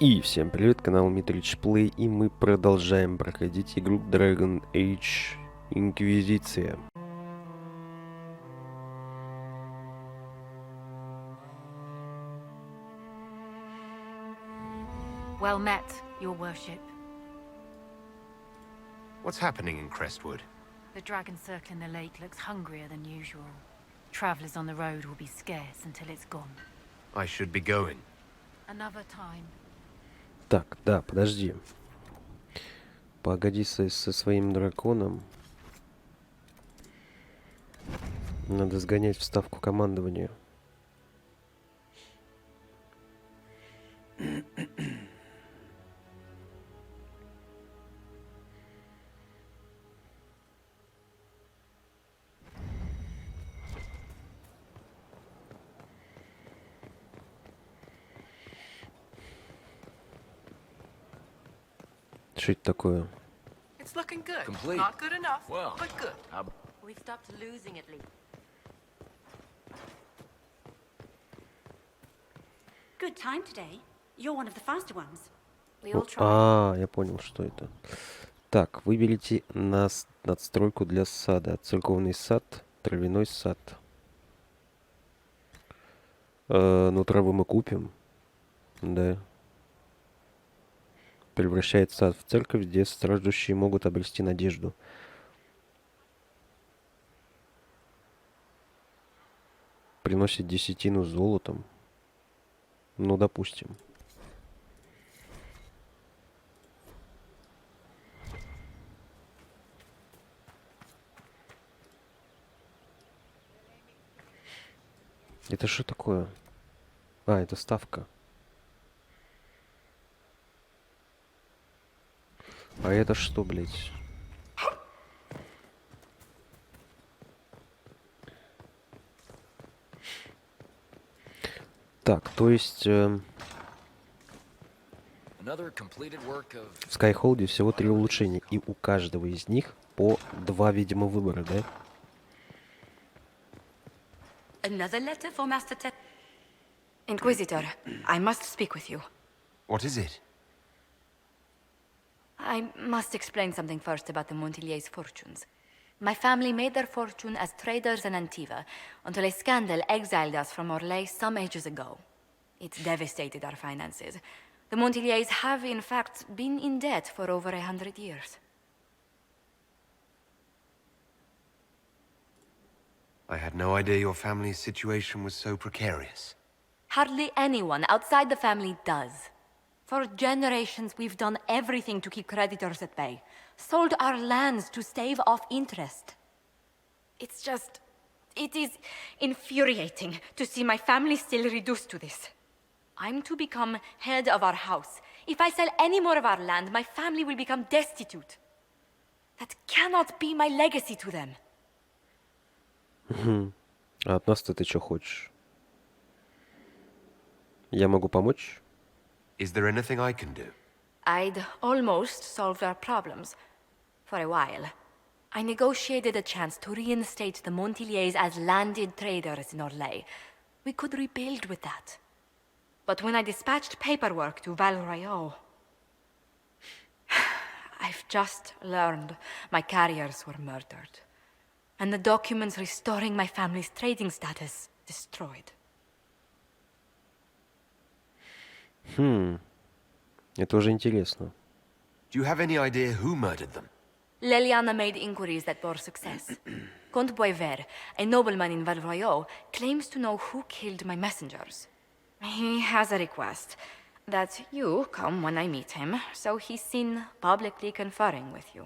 И всем привет, канал MitrichPlay, и мы продолжаем проходить игру Dragon Age Инквизиция. Well met, your worship. What's happening in Crestwood? The dragon circle in the lake looks hungrier than usual. Travelers on the road will be scarce until it's gone. I should be going. Another time. Так, да, подожди. Погоди со своим драконом. Надо сгонять в ставку командования. Что это такое? It's looking good. Complete. Not good enough, Well, but good. We've stopped losing at least. Good time today. You're one of the faster ones. We all try. Я понял, что это. Так, выберите надстройку для сада. Церковный сад, травяной сад. Ну, траву мы купим. Да. Превращает сад в церковь, где страждущие могут обрести надежду. Приносит десятину золотом. Ну, допустим. Это что такое? Это ставка. А это что, блядь? Так, то есть в Skyhold всего 3 улучшения, и у каждого из них по 2, видимо, выбора, да? Another letter for Master Te... Inquisitor, I must speak with you. What is it? I must explain something first about the Montiliers' fortunes. My family made their fortune as traders in Antiva until a scandal exiled us from Orlais some ages ago. It devastated our finances. The Montiliers have, in fact, been in debt for over 100 years. I had no idea your family's situation was so precarious. Hardly anyone outside the family does. For generations, we've done everything to keep creditors at bay. Sold our lands to stave off interest. It is infuriating to see my family still reduced to this. I'm to become head of our house. If I sell any more of our land, my family will become destitute. That cannot be my legacy to them. А от нас ты что хочешь? Я могу помочь? Is there anything I can do? I'd almost solved our problems. For a while. I negotiated a chance to reinstate the Montiliers as landed traders in Orlais. We could rebuild with that. But when I dispatched paperwork to Val Royeaux, I've just learned my carriers were murdered. And the documents restoring my family's trading status destroyed. Это уже интересно. Do you have any idea who murdered them? Leliana made inquiries that bore success. Comte Boisvert, a nobleman in Val Royeaux, claims to know who killed my messengers. He has a request that you come when I meet him, so he's seen publicly conferring with you.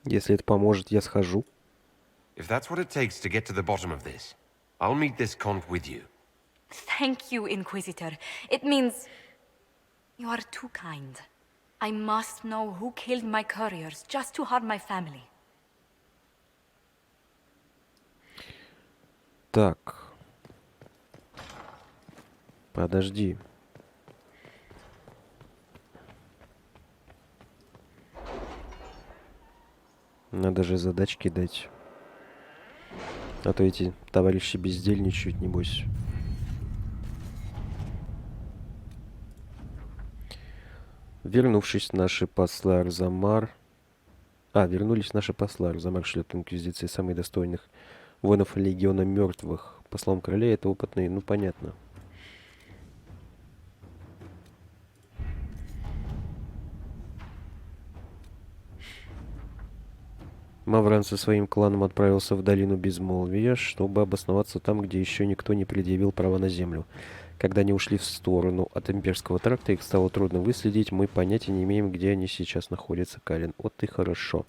Если это поможет, я схожу. If that's what it takes to get to the bottom of this, I'll meet this Comte with you. Thank you, Inquisitor. It means you are too kind. I must know who killed my couriers just to harm my family. Так. Подожди. Надо же задачки дать. А то эти товарищи бездельничают, небось. Вернувшись, наши послы Арзамар... вернулись наши послы. Арзамар шлет Инквизиции самых достойных воинов легиона мертвых. Послом короля это опытный, ну понятно. Мавран со своим кланом отправился в долину Безмолвия, чтобы обосноваться там, где еще никто не предъявил права на землю. Когда они ушли в сторону от имперского тракта, их стало трудно выследить. Мы понятия не имеем, где они сейчас находятся, Калин. Вот и хорошо.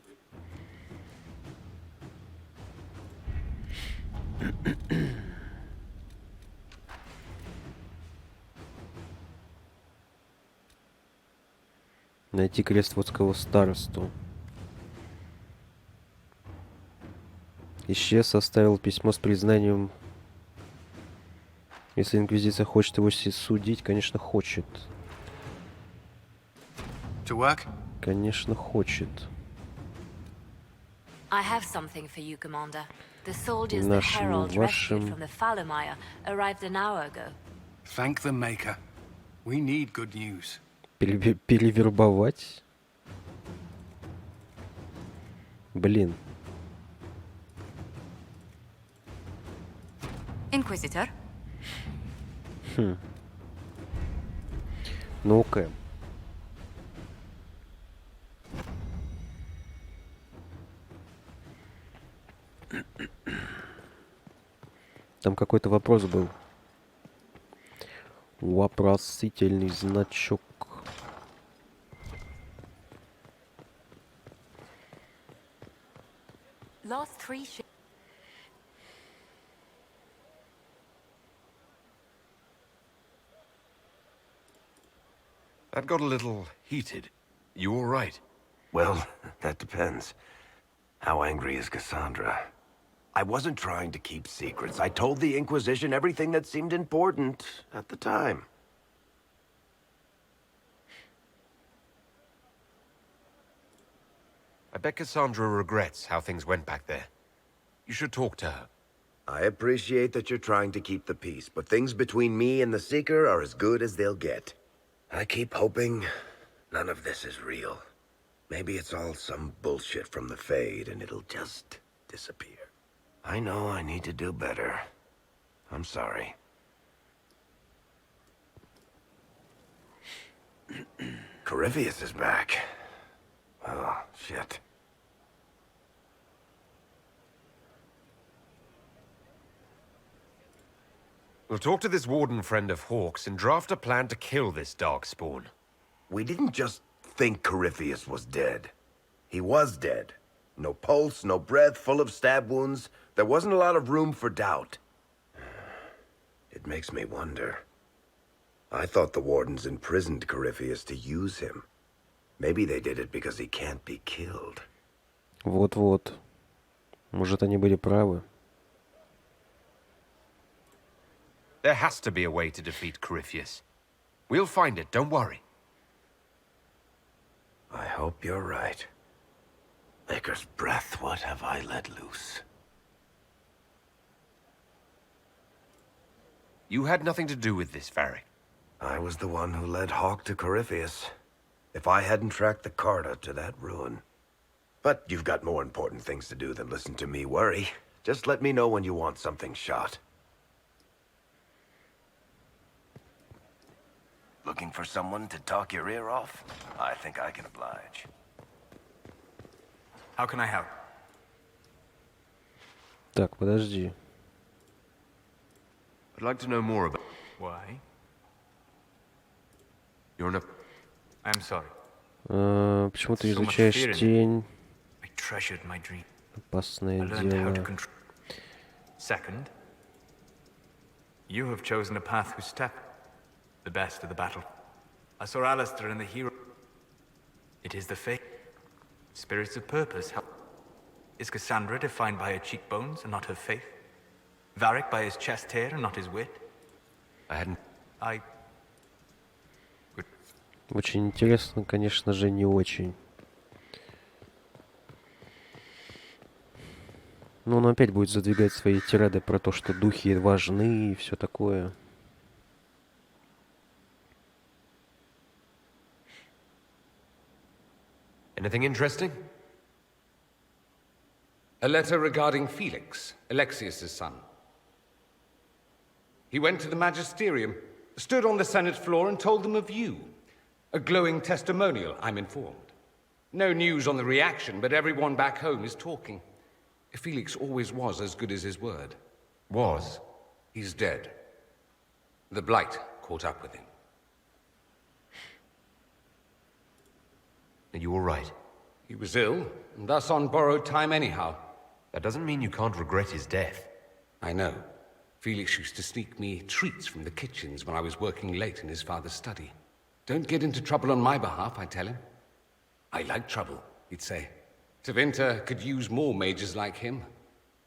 Найти крестводского старосту. Исчез, оставил письмо с признанием. Если Инквизиция хочет его судить, конечно, хочет. Конечно, хочет. I have something for you, Commander. The soldiers the Нашим, Herald rescued вашим. from the Fallermeyer arrived an hour ago. Thank the Maker. We need good news. Перевербовать? Блин. Inquisitor? Ну-ка. Там какой-то вопрос был. Вопросительный значок. Last three ships. That got a little heated. You all right? Well, that depends. How angry is Cassandra? I wasn't trying to keep secrets. I told the Inquisition everything that seemed important at the time. I bet Cassandra regrets how things went back there. You should talk to her. I appreciate that you're trying to keep the peace, but things between me and the Seeker are as good as they'll get. I keep hoping none of this is real. Maybe it's all some bullshit from the Fade and it'll just disappear. I know I need to do better. I'm sorry. Corypheus is back. Oh, shit. We'll talk to this warden friend of Hawk's and draft a plan to kill this darkspawn. We didn't just think Corypheus was dead. He was dead. No pulse, no breath, full of stab wounds. There wasn't a lot of room for doubt. It makes me wonder. I thought the wardens imprisoned Corypheus to use him. Maybe they did it because he can't be killed. Вот-вот. Может, они были правы. There has to be a way to defeat Corypheus. We'll find it, don't worry. I hope you're right. Maker's breath, what have I let loose? You had nothing to do with this, Varric. I was the one who led Hawk to Corypheus. If I hadn't tracked the Carta to that ruin. But you've got more important things to do than listen to me worry. Just let me know when you want something shot. Looking for someone to talk your ear off? I think I can oblige. How can I help? Так, подожди. I'd like to know more about... Why? You're in a... I'm sorry. Почему ты So much изучаешь fear in it. тень? I treasured my dream. Опасное I learned how to дело. control. Second, you have chosen a path whose step, the best of the battle. I saw Alistair and the hero. It is the fate. Spirits of purpose. Is Cassandra defined by her cheekbones and not her faith? Varric by his chest hair and not his wit? I hadn't... I... Очень интересно, конечно же, не очень. Но он опять будет задвигать свои тирады про то, что духи важны и все такое. Anything interesting? A letter regarding Felix, Alexius's son. He went to the magisterium, stood on the Senate floor and told them of you. A glowing testimonial, I'm informed. No news on the reaction, but everyone back home is talking. Felix always was as good as his word. Was? He's dead. The blight caught up with him. Are you all right? He was ill, and thus on borrowed time anyhow. That doesn't mean you can't regret his death. I know. Felix used to sneak me treats from the kitchens when I was working late in his father's study. Don't get into trouble on my behalf, I tell him. I like trouble, he'd say. Tevinter could use more mages like him.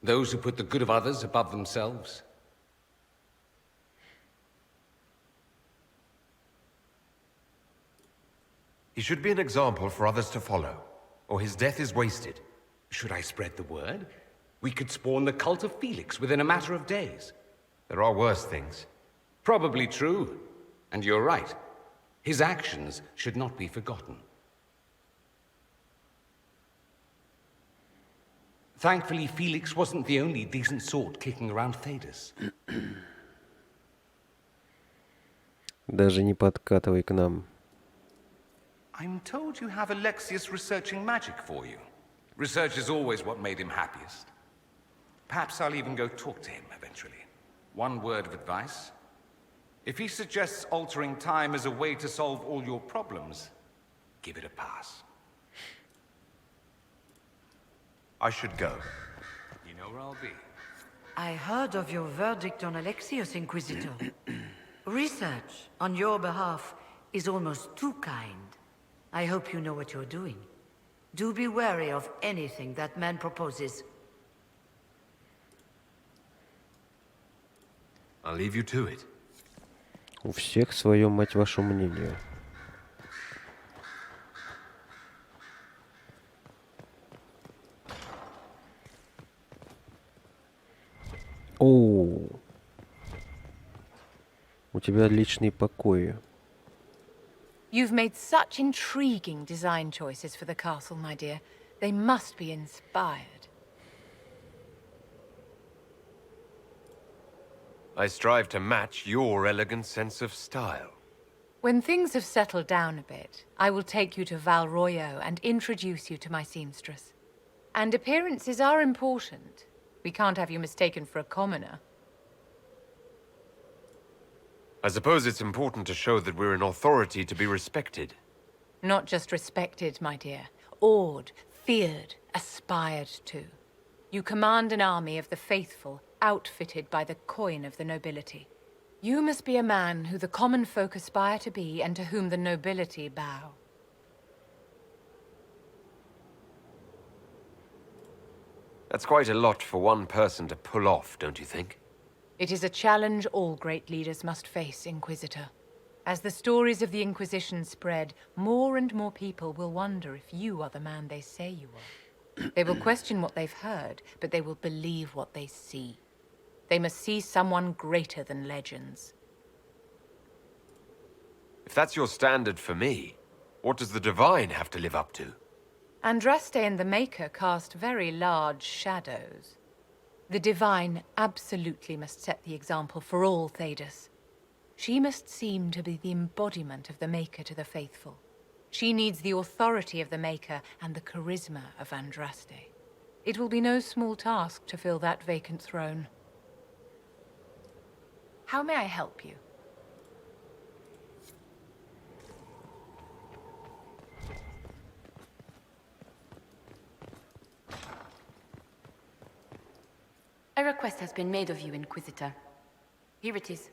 Those who put the good of others above themselves. He should be an example for others to follow, or his death is wasted. Should I spread the word? We could spawn the cult of Felix within a matter of days. There are worse things. Probably true. And you're right. His actions should not be forgotten. Thankfully, Felix wasn't the only decent sort kicking around Thedas. Даже не подкатывай к нам. I'm told you have Alexius researching magic for you. Research is always what made him happiest. Perhaps I'll even go talk to him eventually. One word of advice. If he suggests altering time as a way to solve all your problems, give it a pass. I should go. You know where I'll be. I heard of your verdict on Alexius, Inquisitor. Research on your behalf is almost too kind. I hope you know what you're doing. Do be wary of anything that man proposes. I'll leave you to it. У всех свое, мать вашу, мнение. Оу. У тебя отличные покои. You've made such intriguing design choices for the castle, my dear. They must be inspired. I strive to match your elegant sense of style. When things have settled down a bit, I will take you to Valroyo and introduce you to my seamstress. And appearances are important. We can't have you mistaken for a commoner. I suppose it's important to show that we're an authority to be respected. Not just respected, my dear. Awed, feared, aspired to. You command an army of the faithful, outfitted by the coin of the nobility. You must be a man who the common folk aspire to be and to whom the nobility bow. That's quite a lot for one person to pull off, don't you think? It is a challenge all great leaders must face, Inquisitor. As the stories of the Inquisition spread, more and more people will wonder if you are the man they say you are. They will question what they've heard, but they will believe what they see. They must see someone greater than legends. If that's your standard for me, what does the Divine have to live up to? Andraste and the Maker cast very large shadows. The Divine absolutely must set the example for all Thedas. She must seem to be the embodiment of the Maker to the faithful. She needs the authority of the Maker and the charisma of Andraste. It will be no small task to fill that vacant throne. How may I help you? A request has been made of you, Inquisitor. Here it is.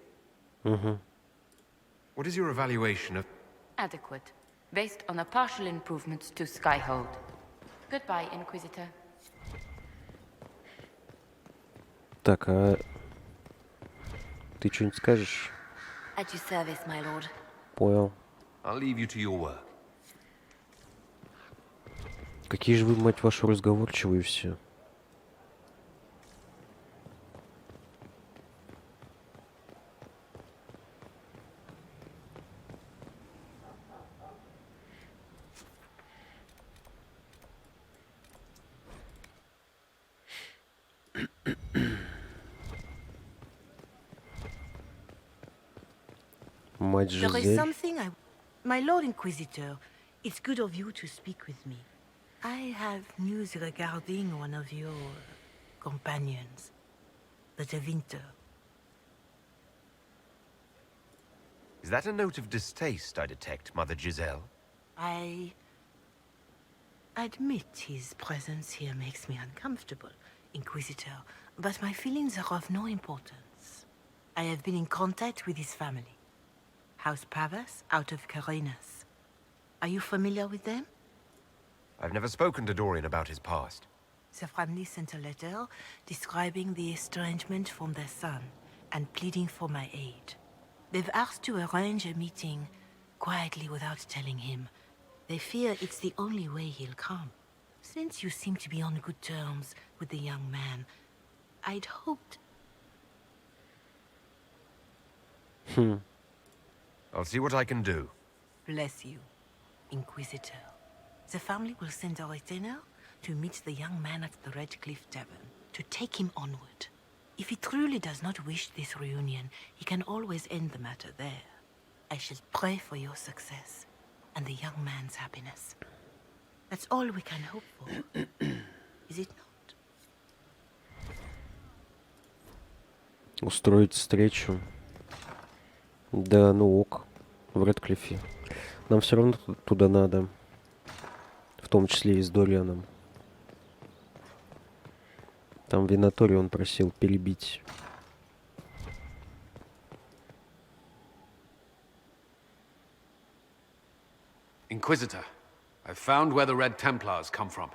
What is your evaluation of... Adequate. Based on the partial improvements to Skyhold. Goodbye, Inquisitor. Так, а ты что-нибудь скажешь? At your service, my lord. Понял. I'll leave you to your work. Какие же вы, мать вашу, разговорчивые все. Мать There is Жизель. something I... My Lord Inquisitor, it's good of you to speak with me. I have news regarding one of your companions, the De Winter. Is that a note of distaste I detect, Mother Giselle? I admit his presence here makes me uncomfortable, Inquisitor, but my feelings are of no importance. I have been in contact with his family. House Pavas out of Carenas. Are you familiar with them? I've never spoken to Dorian about his past. The family sent a letter describing the estrangement from their son and pleading for my aid. They've asked to arrange a meeting quietly without telling him. They fear it's the only way he'll come. Since you seem to be on good terms with the young man, I'd hoped... I'll see what I can do. Bless you, Inquisitor. The family will send a retainer to meet the young man at the Red Cliff Tavern, to take him onward. If he truly does not wish this reunion, he can always end the matter there. I shall pray for your success and the young man's happiness. That's all we can hope for, is it not? Устроить встречу. Да, ну ок. В Редклифе. Нам все равно туда надо. В том числе и с Дорианом. Там Винаторий он просил перебить. Inquisitor, I've found where the Red Templars come from.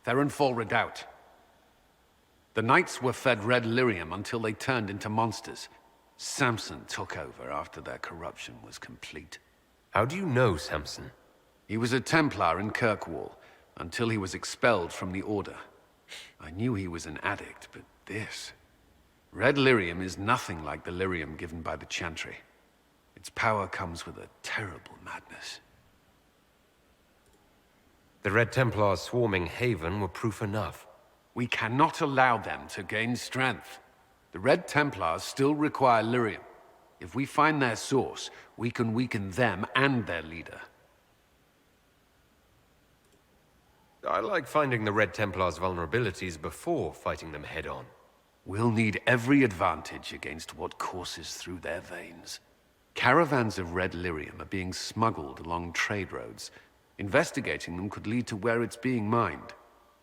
Therenfall Redoubt. The Knights were fed red lyrium until they turned into monsters. Samson took over after their corruption was complete. How do you know Samson? He was a Templar in Kirkwall, until he was expelled from the Order. I knew he was an addict, but this... Red lyrium is nothing like the lyrium given by the Chantry. Its power comes with a terrible madness. The Red Templars swarming Haven were proof enough. We cannot allow them to gain strength. The Red Templars still require lyrium. If we find their source, we can weaken them and their leader. I like finding the Red Templars' vulnerabilities before fighting them head-on. We'll need every advantage against what courses through their veins. Caravans of red lyrium are being smuggled along trade roads. Investigating them could lead to where it's being mined.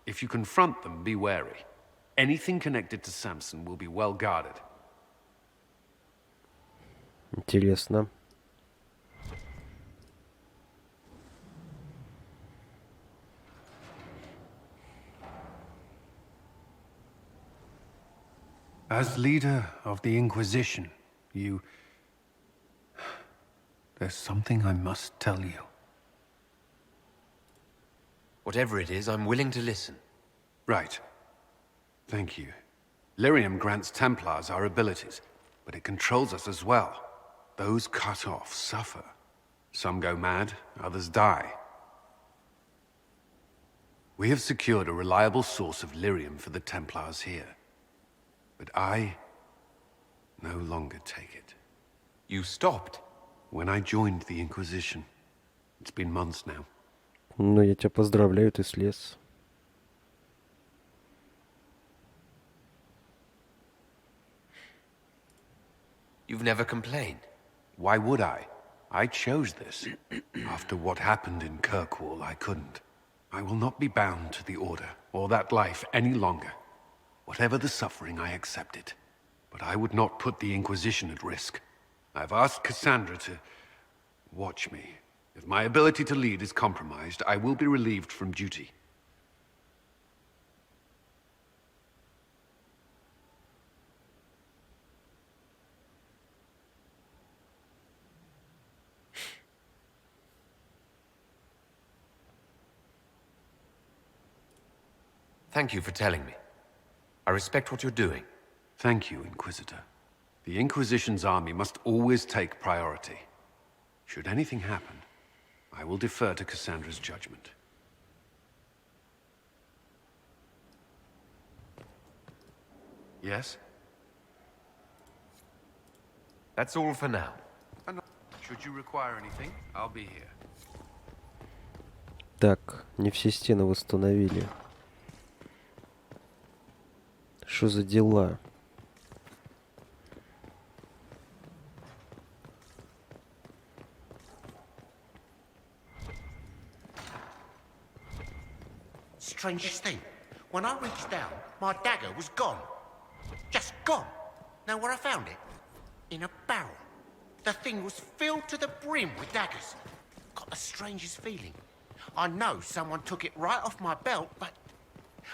If you confront them, be wary. Anything connected to Samson will be well guarded. Интересно. As leader of the Inquisition, there's something I must tell you. Whatever it is, I'm willing to listen. Right. Thank you. Lyrium grants Templars our abilities, but it controls us as well. Those cut off suffer. Some go mad, others die. We have secured a reliable source of lyrium for the Templars here. But I no longer take it. You stopped? When I joined the Inquisition. It's been months now. Ну, я тебя поздравляю, ты слез. You've never complained? Why would I? I chose this. After what happened in Kirkwall, I couldn't. I will not be bound to the Order, or that life any longer. Whatever the suffering, I accept it. But I would not put the Inquisition at risk. I've asked Cassandra to watch me. If my ability to lead is compromised, I will be relieved from duty. Thank you for telling me. I respect what you're doing. Thank you, Inquisitor. The Inquisition's army must always take priority. Should anything happen, I will defer to Cassandra's judgment. Yes? That's all for now. Should Should you require anything, I'll be here. Так, не все стены восстановили. Что за дела? Strangest thing, when I reached down, my dagger was gone. Just gone. Know where I found it? In a barrel. The thing was filled to the brim with daggers. Got the strangest feeling. I know someone took it right off my belt, but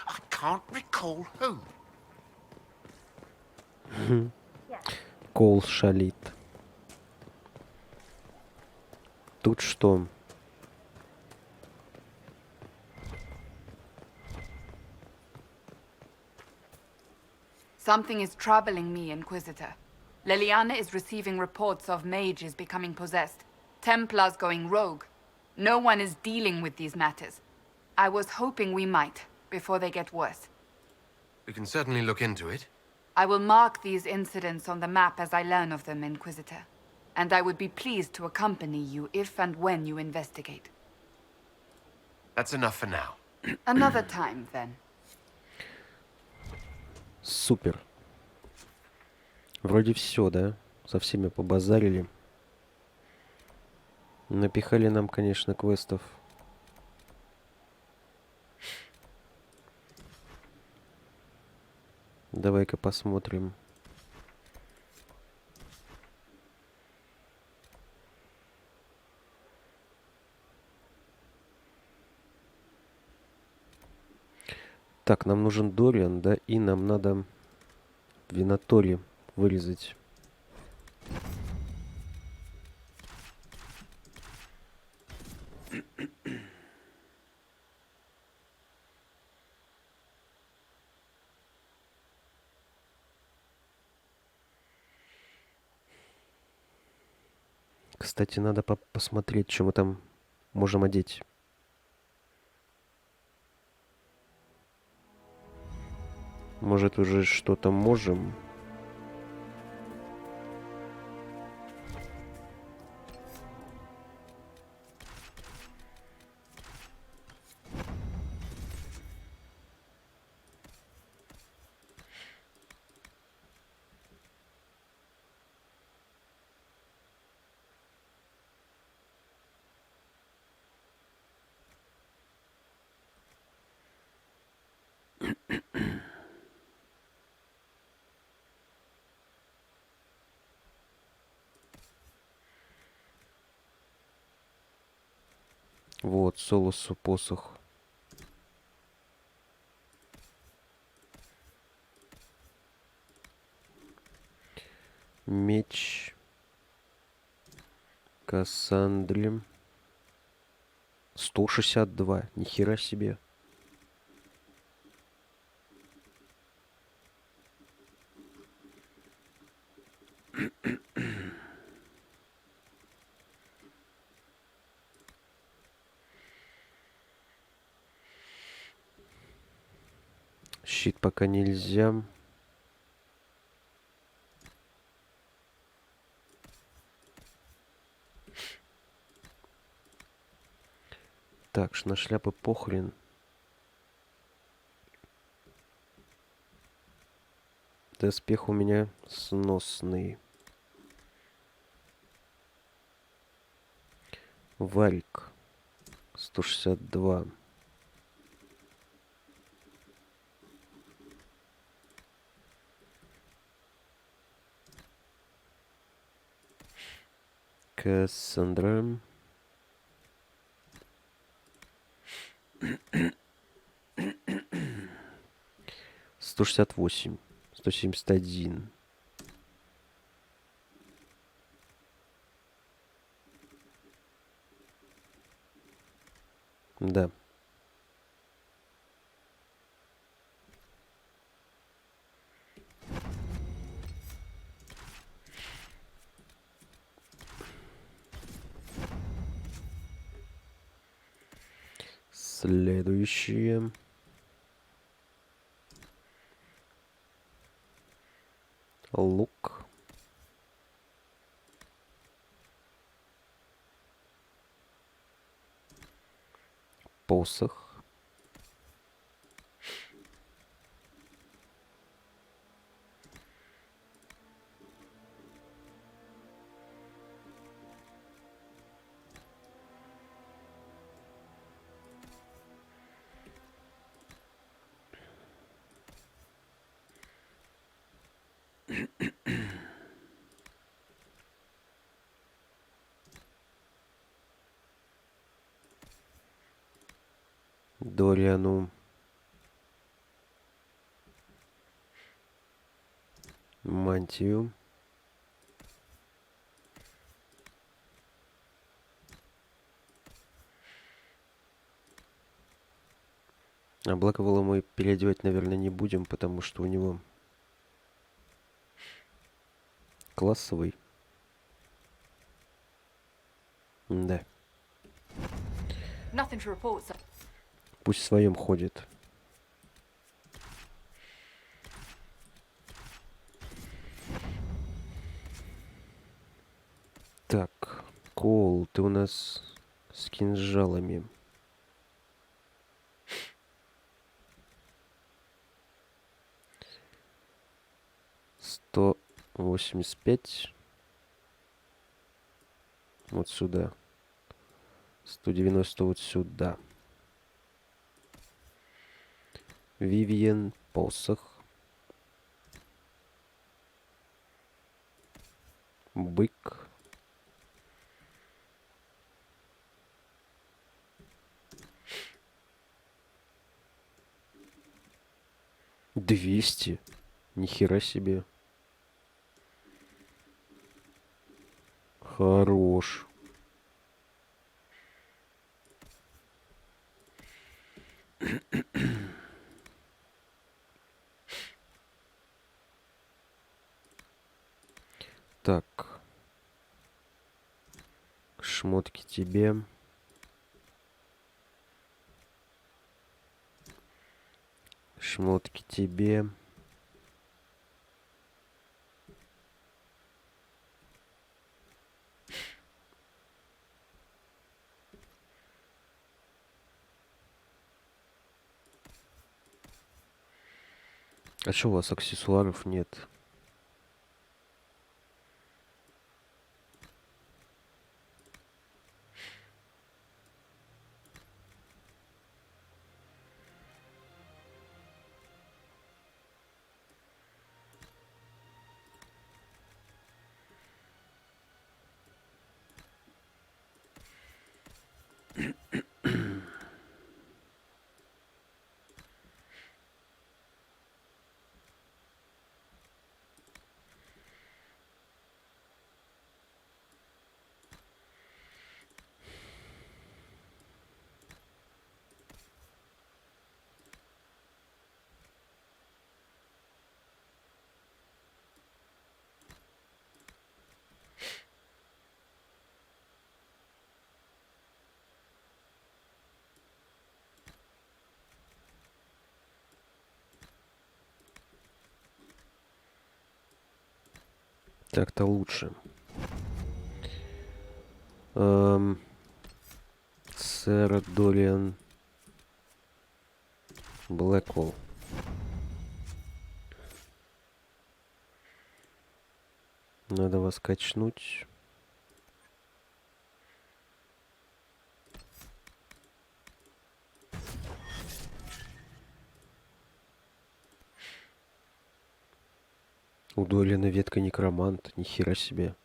I can't recall who. Коул шалит. Тут что? Something is troubling me, Inquisitor. Leliana is receiving reports of mages becoming possessed, Templars going rogue. No one is dealing with these matters. I was hoping we might, before they get worse. We can certainly look into it. I will mark these incidents on the map as I learn of them, Inquisitor. And I would be pleased to accompany you if and when you investigate. That's enough for now. Another time, then. Супер. Вроде все, да? Со всеми побазарили. Напихали нам, конечно, квестов. Давай-ка посмотрим. Так, нам нужен Дориан, да, и нам надо Винатори вырезать. Кстати, надо посмотреть, что мы там можем одеть. Может, уже что-то можем? Вот, Солосу посох. Меч. Кассандре. 162. Нихера себе. Щит пока нельзя. Так, на шляпы похрен. Доспех у меня сносный. Варик. 162. Кассандра. 168. 171. Да. Следующее. Лук. посох. Дориану мантию. А Блэквелла мы переодевать, наверное, не будем, потому что у него классовый. Да. Nothing to report, sir. Пусть в своем ходит. Так, Кол, ты у нас с кинжалами. $185. Вот сюда. 190 вот сюда. Вивиен, посох. Бык. $200. Нихера себе. Хорош. Так. Шмотки тебе. Шмотки тебе. А что у вас аксессуаров нет? Так-то лучше. Сэр Дориан Блэквелл. Надо вас качнуть. У Дориана ветка некромант. Нихера себе.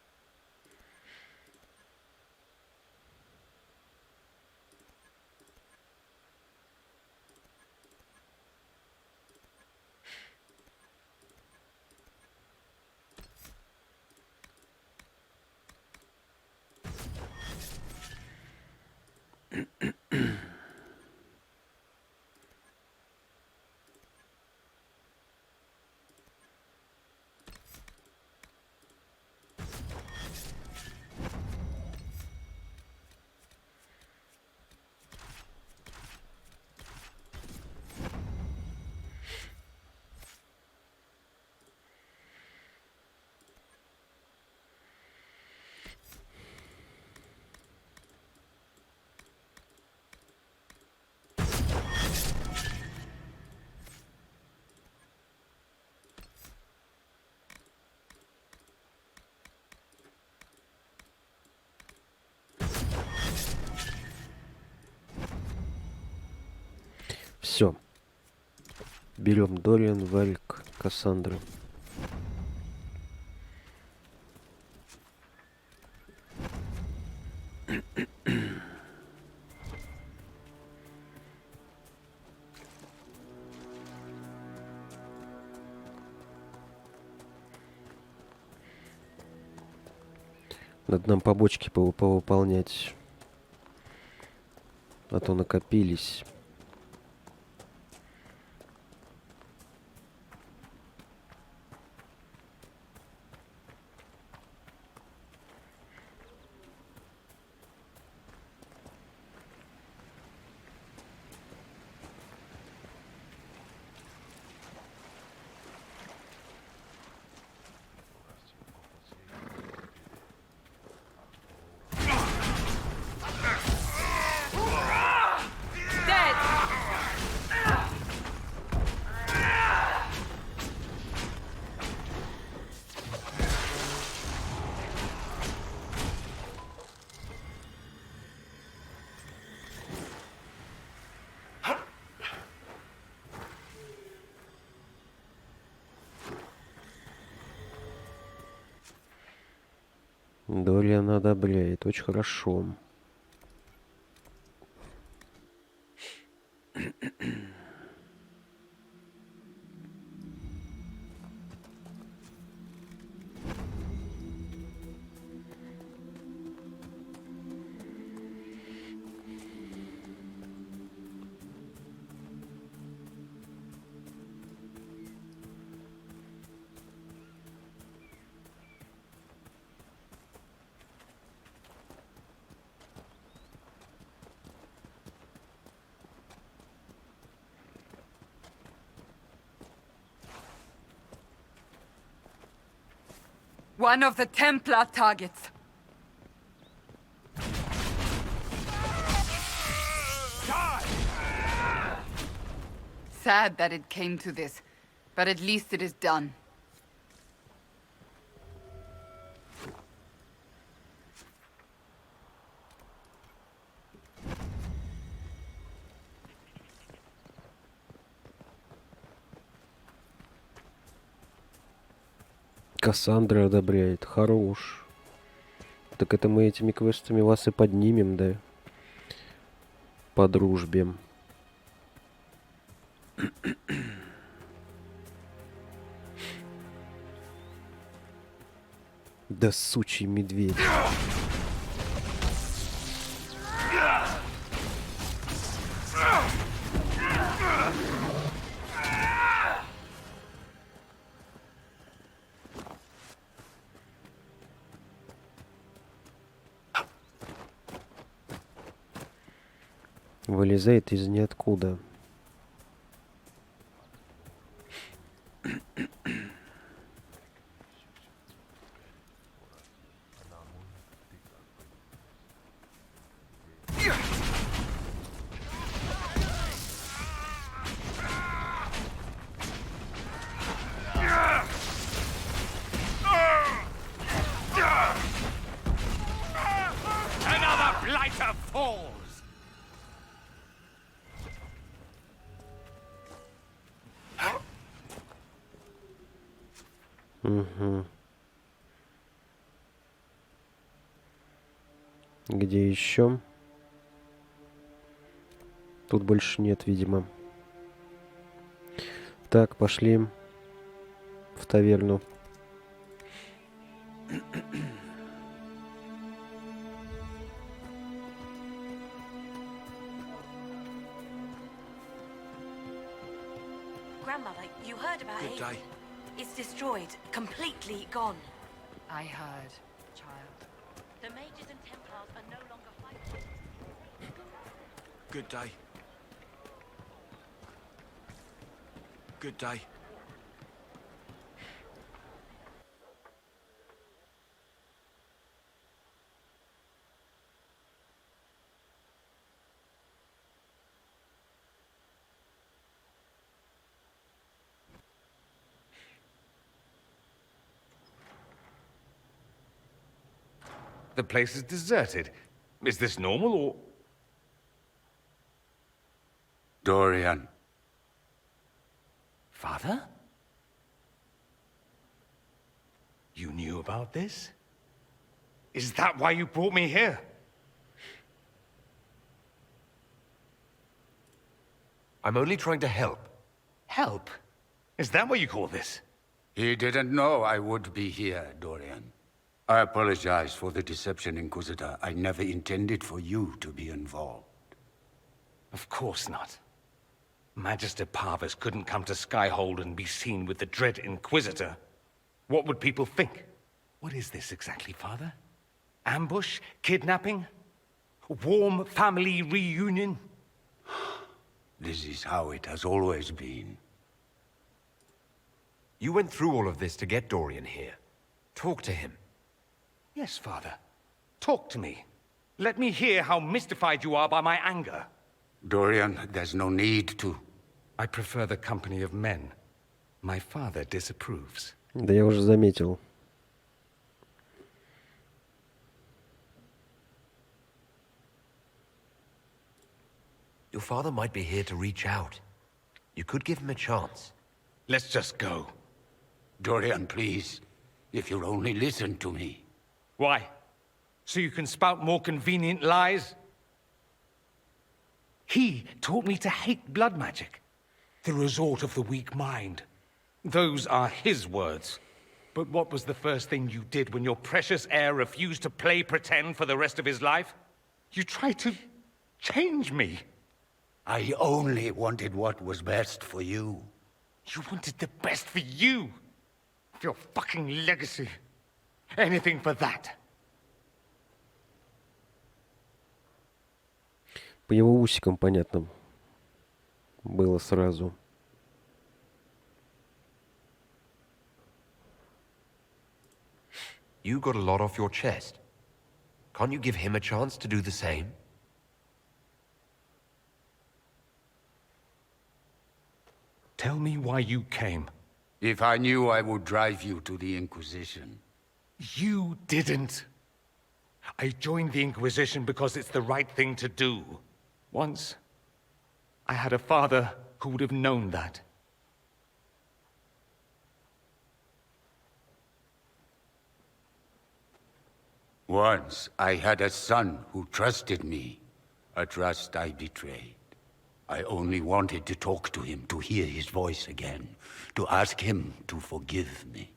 Все. Берем Дориан, Вальк, Кассандра. Надо нам побочки повыполнять. А то накопились. Дориан одобряет. Очень хорошо. One of the Templar targets. Sad that it came to this, but at least it is done. Кассандра одобряет. Хорош. Так это мы этими квестами вас и поднимем, да? По дружбе. Да сучий медведь. Вылезает из ниоткуда. Another blighter falls! Угу. Где еще? Тут больше нет, видимо. Так, пошли в таверну. Grandmother, you heard about Good day. It's destroyed, completely gone. I heard, child. The mages and Templars are no longer fighting. Good day. Good day. The place is deserted. Is this normal or... Dorian, Father? You knew about this? Is that why you brought me here? I'm only trying to help. Help? Is that what you call this? He didn't know I would be here, Dorian. I apologize for the deception, Inquisitor. I never intended for you to be involved. Of course not. Magister Parvus couldn't come to Skyhold and be seen with the dread Inquisitor. What would people think? What is this exactly, Father? Ambush? Kidnapping? Warm family reunion? This is how it has always been. You went through all of this to get Dorian here. Talk to him. Yes, Father. Talk to me. Let me hear how mystified you are by my anger. Dorian, there's no need to. I prefer the company of men. My father disapproves. Да я уже заметил. Your father might be here to reach out. You could give him a chance. Let's just go. Dorian, please. If you'll only listen to me. Why? So you can spout more convenient lies? He taught me to hate blood magic. The resort of the weak mind. Those are his words. But what was the first thing you did when your precious heir refused to play pretend for the rest of his life? You tried to change me. I only wanted what was best for you. You wanted the best for you. Your fucking legacy. Anything for that. По его усикам понятно было сразу. You got a lot off your chest. Can't you give him a chance to do the same? Tell me why you came. If I knew, I would drive you to the Inquisition. You didn't. I joined the Inquisition because it's the right thing to do. Once, I had a father who would have known that. Once, I had a son who trusted me. A trust I betrayed. I only wanted to talk to him, to hear his voice again, to ask him to forgive me.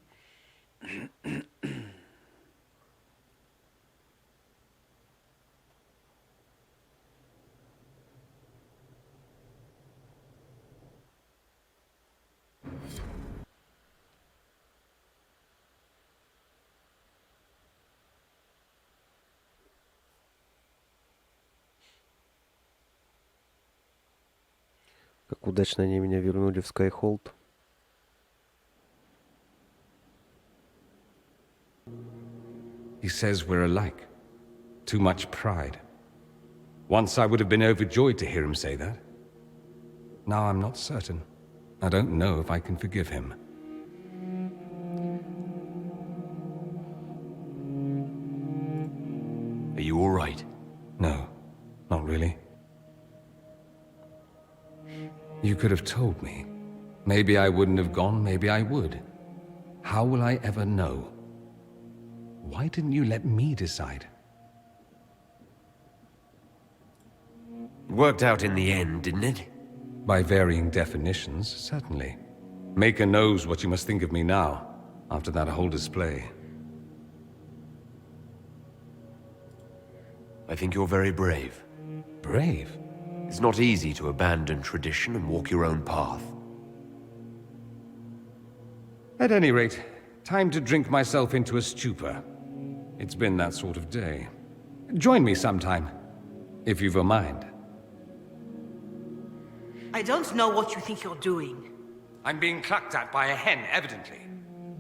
Как удачно они меня вернули в Skyhold. He says we're alike. Too much pride. Once I would have been overjoyed to hear him say that. Now I'm not certain. I don't know if I can forgive him. Are you all right? No, not really. You could have told me. Maybe I wouldn't have gone, maybe I would. How will I ever know? Why didn't you let me decide? Worked out in the end, didn't it? By varying definitions, certainly. Maker knows what you must think of me now, after that whole display. I think you're very brave. Brave? It's not easy to abandon tradition and walk your own path. At any rate, time to drink myself into a stupor. It's been that sort of day. Join me sometime, if you've a mind. I don't know what you think you're doing. I'm being clucked at by a hen, evidently.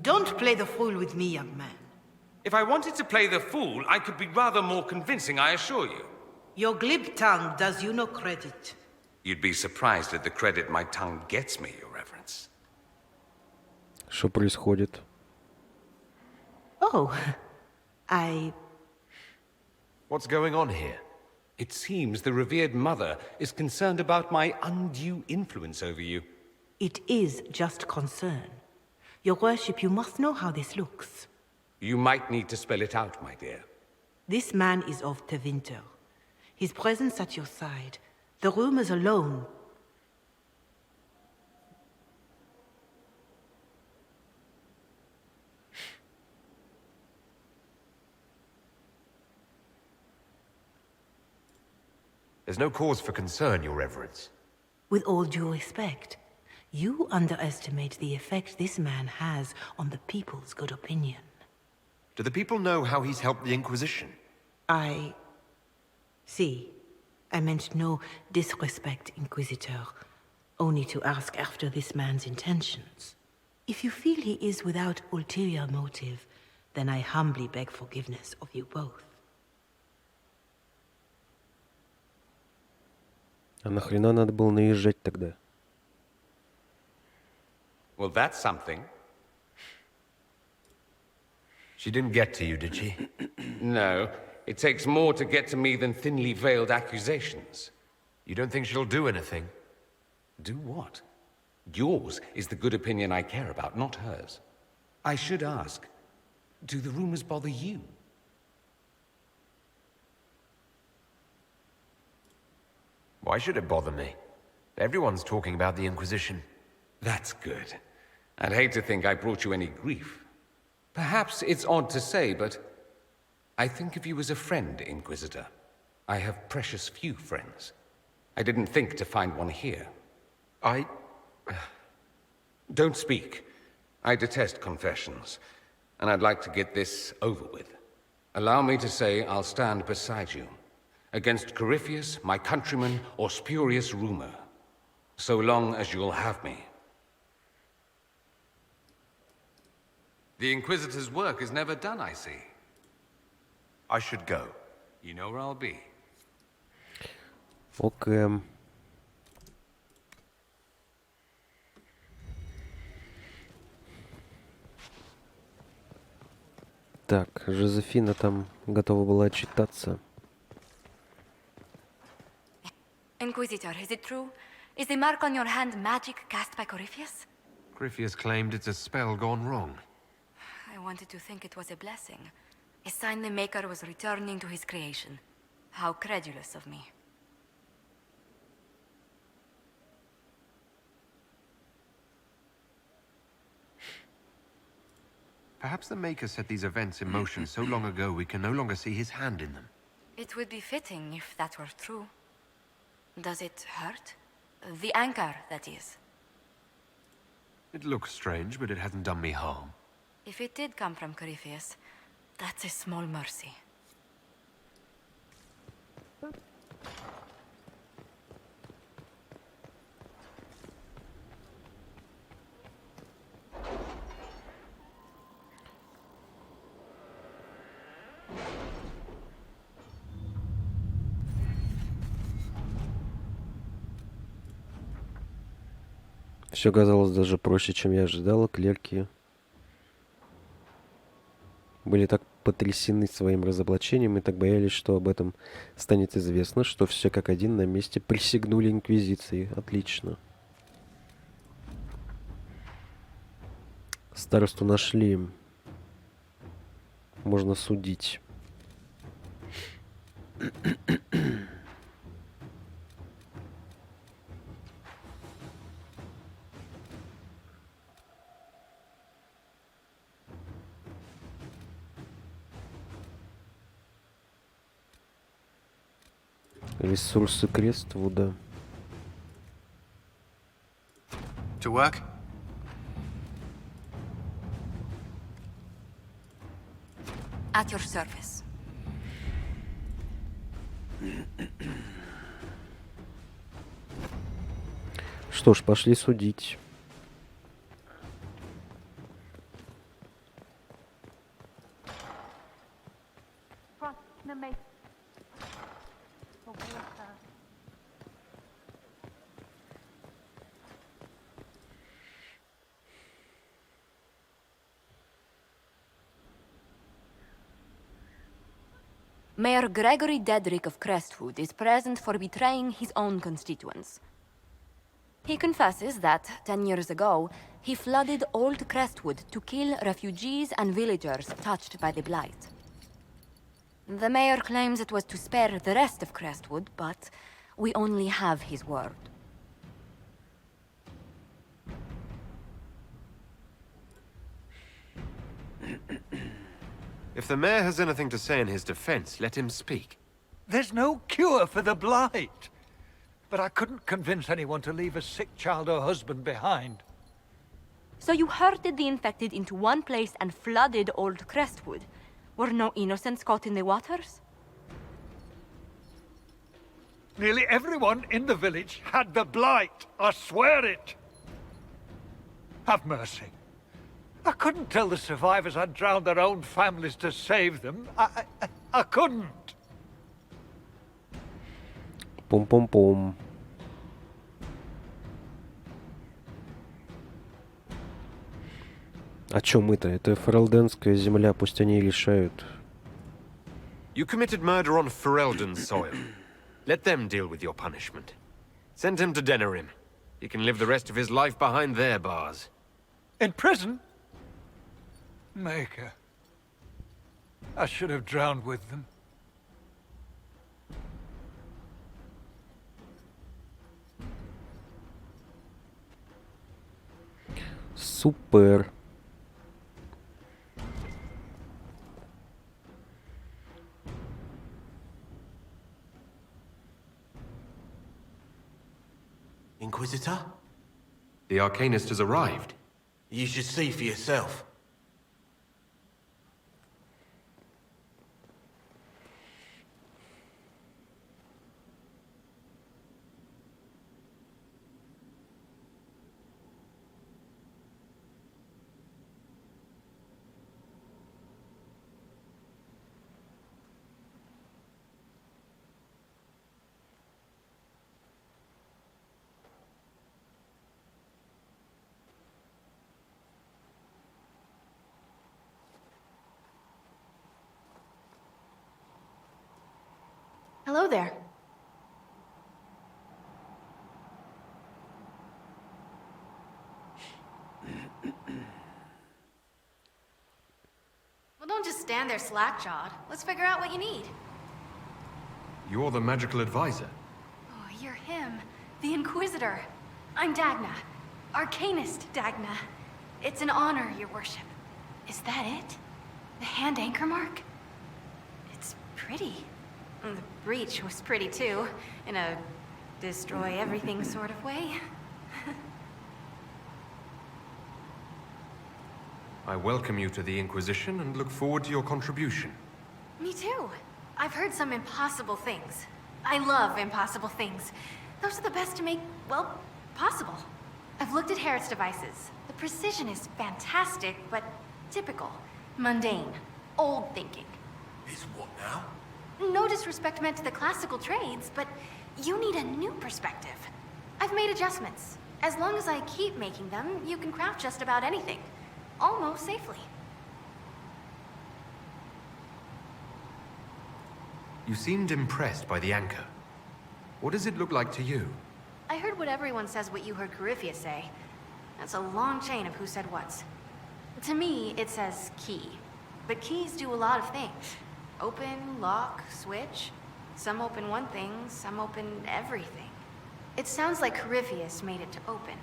Don't play the fool with me, young man. If I wanted to play the fool, I could be rather more convincing, I assure you. Your glib tongue does you no credit. You'd be surprised at the credit my tongue gets me, Your Reverence. Что происходит? Oh, What's going on here? It seems the revered mother is concerned about my undue influence over you. It is just concern. Your worship, you must know how this looks. You might need to spell it out, my dear. This man is of Tevinter. His presence at your side, the rumors alone. There's no cause for concern, Your Reverence. With all due respect, you underestimate the effect this man has on the people's good opinion. Do the people know how he's helped the Inquisition? See, I meant no disrespect, Inquisitor, only to ask after this man's intentions. If you feel he is without ulterior motive, then I humbly beg forgiveness of you both. А нахрена надо было наезжать тогда? Well, that's something. She didn't get to you, did she? No, it takes more to get to me than thinly veiled accusations. You don't think she'll do anything? Do what? Yours is the good opinion I care about, not hers. I should ask, do the rumors bother you? Why should it bother me? Everyone's talking about the Inquisition. That's good. I'd hate to think I brought you any grief. Perhaps it's odd to say, but I think of you as a friend, Inquisitor. I have precious few friends. I didn't think to find one here. Don't speak. I detest confessions, and I'd like to get this over with. Allow me to say I'll stand beside you, against Corypheus, my countrymen, or spurious rumor, so long as you'll have me. The Inquisitor's work is never done, I see. I should go. You know where I'll be. Окей. Так, Жозефина там готова была отчитаться. Inquisitor, is it true? Is the mark on your hand magic cast by Corypheus? Corypheus claimed it's a spell gone wrong. I wanted to think it was a blessing. A sign the Maker was returning to his creation. How credulous of me. Perhaps the Maker set these events in motion so long ago we can no longer see his hand in them. It would be fitting if that were true. Does it hurt? The anchor, that is. It looks strange, but it hasn't done me harm. If it did come from Corypheus, that's a small mercy. Все казалось даже проще, чем я ожидала. Клерки были так потрясены своим разоблачением и так боялись, что об этом станет известно, что все как один на месте присягнули Инквизиции. Отлично. Старосту нашли. Можно судить. Ресурсы Крествуда. To work? At your service. Что ж, пошли судить. Mayor Gregory Dedrick of Crestwood is present for betraying his own constituents. He confesses that, 10 years ago, he flooded Old Crestwood to kill refugees and villagers touched by the Blight. The mayor claims it was to spare the rest of Crestwood, but we only have his word. If the mayor has anything to say in his defense, let him speak. There's no cure for the Blight. But I couldn't convince anyone to leave a sick child or husband behind. So you herded the infected into one place and flooded Old Crestwood? Were no innocents caught in the waters? Nearly everyone in the village had the Blight. I swear it. Have mercy. I couldn't tell the survivors I'd drowned their own families to save them. I couldn't. Пум-пум-пум. А чё мы-то? Это Ферелденская земля, пусть они решают. You committed murder on Ferelden soil. Let them deal with your punishment. Send him to Denerim. He can live the rest of his life behind their bars. In prison? Maker. I should have drowned with them. Супер. Inquisitor? The Arcanist has arrived. You should see for yourself. Hello there. Well, don't just stand there slack-jawed. Let's figure out what you need. You're the magical advisor. Oh, you're him. The Inquisitor. I'm Dagna. Arcanist Dagna. It's an honor, your worship. Is that it? The hand anchor mark? It's pretty. And the breach was pretty too, in a destroy-everything sort of way. I welcome you to the Inquisition and look forward to your contribution. Me too. I've heard some impossible things. I love impossible things. Those are the best to make, well, possible. I've looked at Harriet's devices. The precision is fantastic, but typical. Mundane. Old thinking. Is what now? No disrespect meant to the classical trades, but you need a new perspective. I've made adjustments. As long as I keep making them, you can craft just about anything. Almost safely. You seemed impressed by the anchor. What does it look like to you? I heard what everyone says what you heard Corypheus say. That's a long chain of who said what's. To me, it says key. But keys do a lot of things. Open, lock, switch. Some open one thing, some open everything. It sounds like Corypheus made it to open,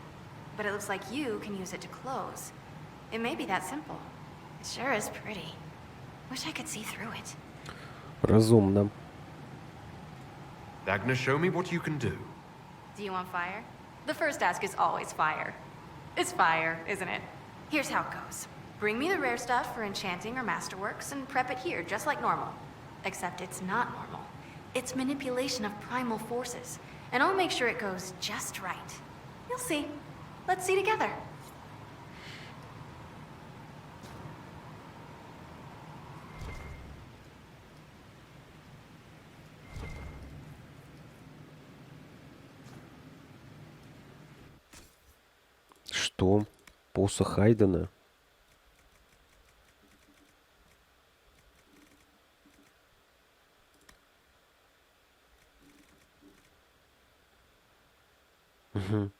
but it looks like you can use it to close. It may be that simple. It sure is pretty. Wish I could see through it. Разумно. Dagna, show me what you can do. Do you want fire? The first ask is always fire. It's fire, isn't it? Here's how it goes. Bring me the rare stuff for enchanting or masterworks and prep it here, just like normal. Except it's not normal. It's manipulation of primal forces, and I'll make sure it goes just right. You'll see. Let's see together. Что? Посох Хайдена? Угу.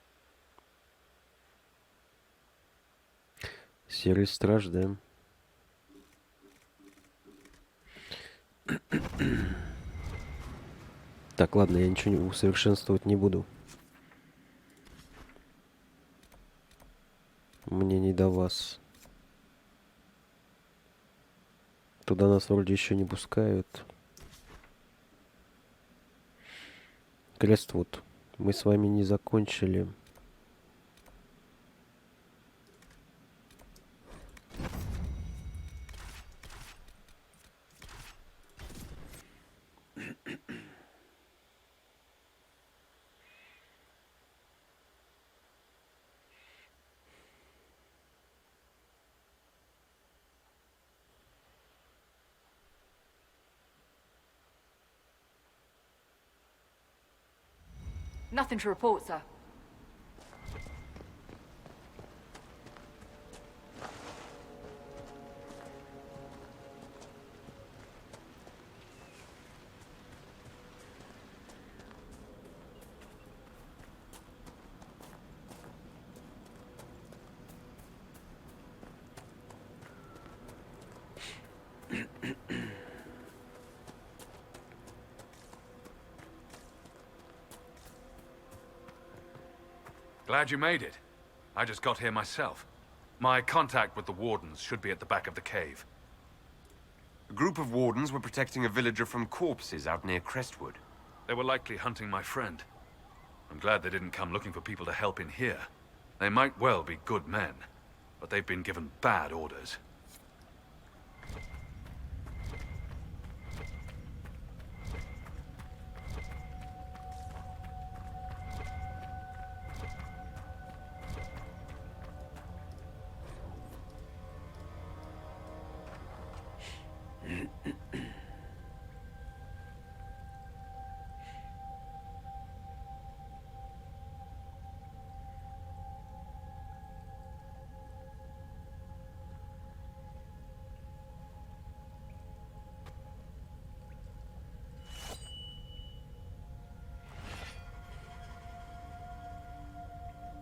Серый страж, да. Так, ладно, я ничего усовершенствовать не буду. Мне не до вас. Туда нас вроде еще не пускают. Крествуд. Мы с вами не закончили. Nothing to report, sir. Glad you made it. I just got here myself. My contact with the wardens should be at the back of the cave. A group of wardens were protecting a villager from corpses out near Crestwood. They were likely hunting my friend. I'm glad they didn't come looking for people to help in here. They might well be good men, but they've been given bad orders.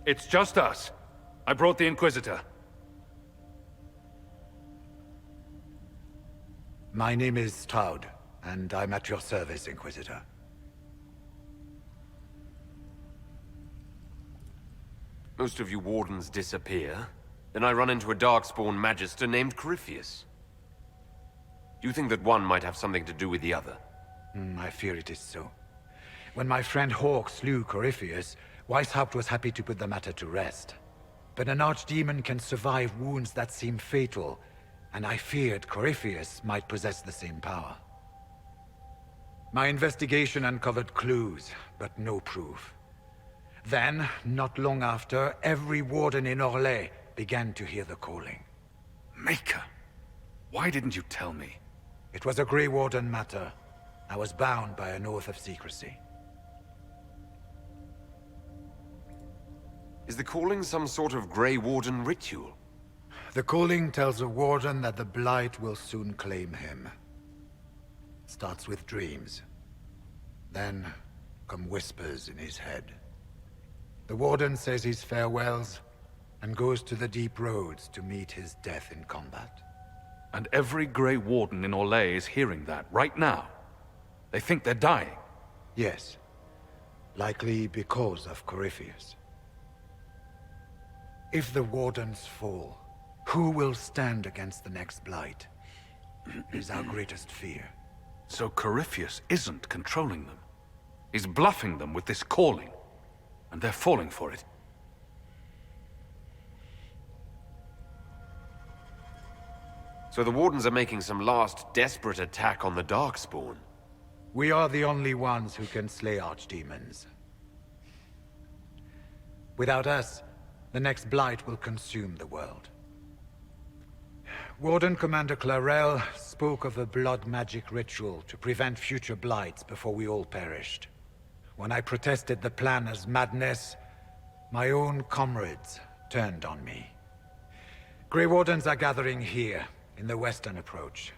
It's just us. I brought the Inquisitor. My name is Stroud, and I'm at your service, Inquisitor. Most of you wardens disappear. Then I run into a darkspawn magister named Corypheus. Do you think that one might have something to do with the other? I fear it is so. When my friend Hawk slew Corypheus, Weishaupt was happy to put the matter to rest. But an archdemon can survive wounds that seem fatal, and I feared Corypheus might possess the same power. My investigation uncovered clues, but no proof. Then, not long after, every warden in Orlais began to hear the calling. Maker, why didn't you tell me? It was a Grey Warden matter. I was bound by an oath of secrecy. Is the calling some sort of Grey Warden ritual? The calling tells a warden that the Blight will soon claim him. Starts with dreams. Then come whispers in his head. The warden says his farewells and goes to the deep roads to meet his death in combat. And every Grey Warden in Orlais is hearing that right now. They think they're dying. Yes. Likely because of Corypheus. If the Wardens fall, who will stand against the next Blight? It is our greatest fear. So Corypheus isn't controlling them. He's bluffing them with this calling. And they're falling for it. So the Wardens are making some last desperate attack on the Darkspawn. We are the only ones who can slay archdemons. Without us, the next Blight will consume the world. Warden Commander Clarel spoke of a blood magic ritual to prevent future Blights before we all perished. When I protested the plan as madness, my own comrades turned on me. Grey Wardens are gathering here, in the western approach.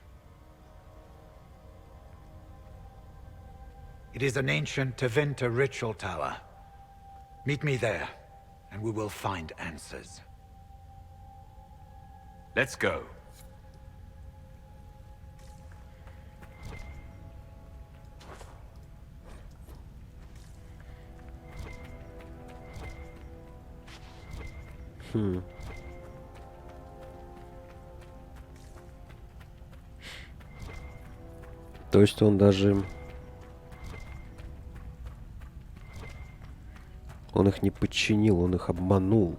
It is an ancient Tevinter ritual tower. Meet me there, and we will find answers. Let's go. То есть он даже... Он их не подчинил, он их обманул.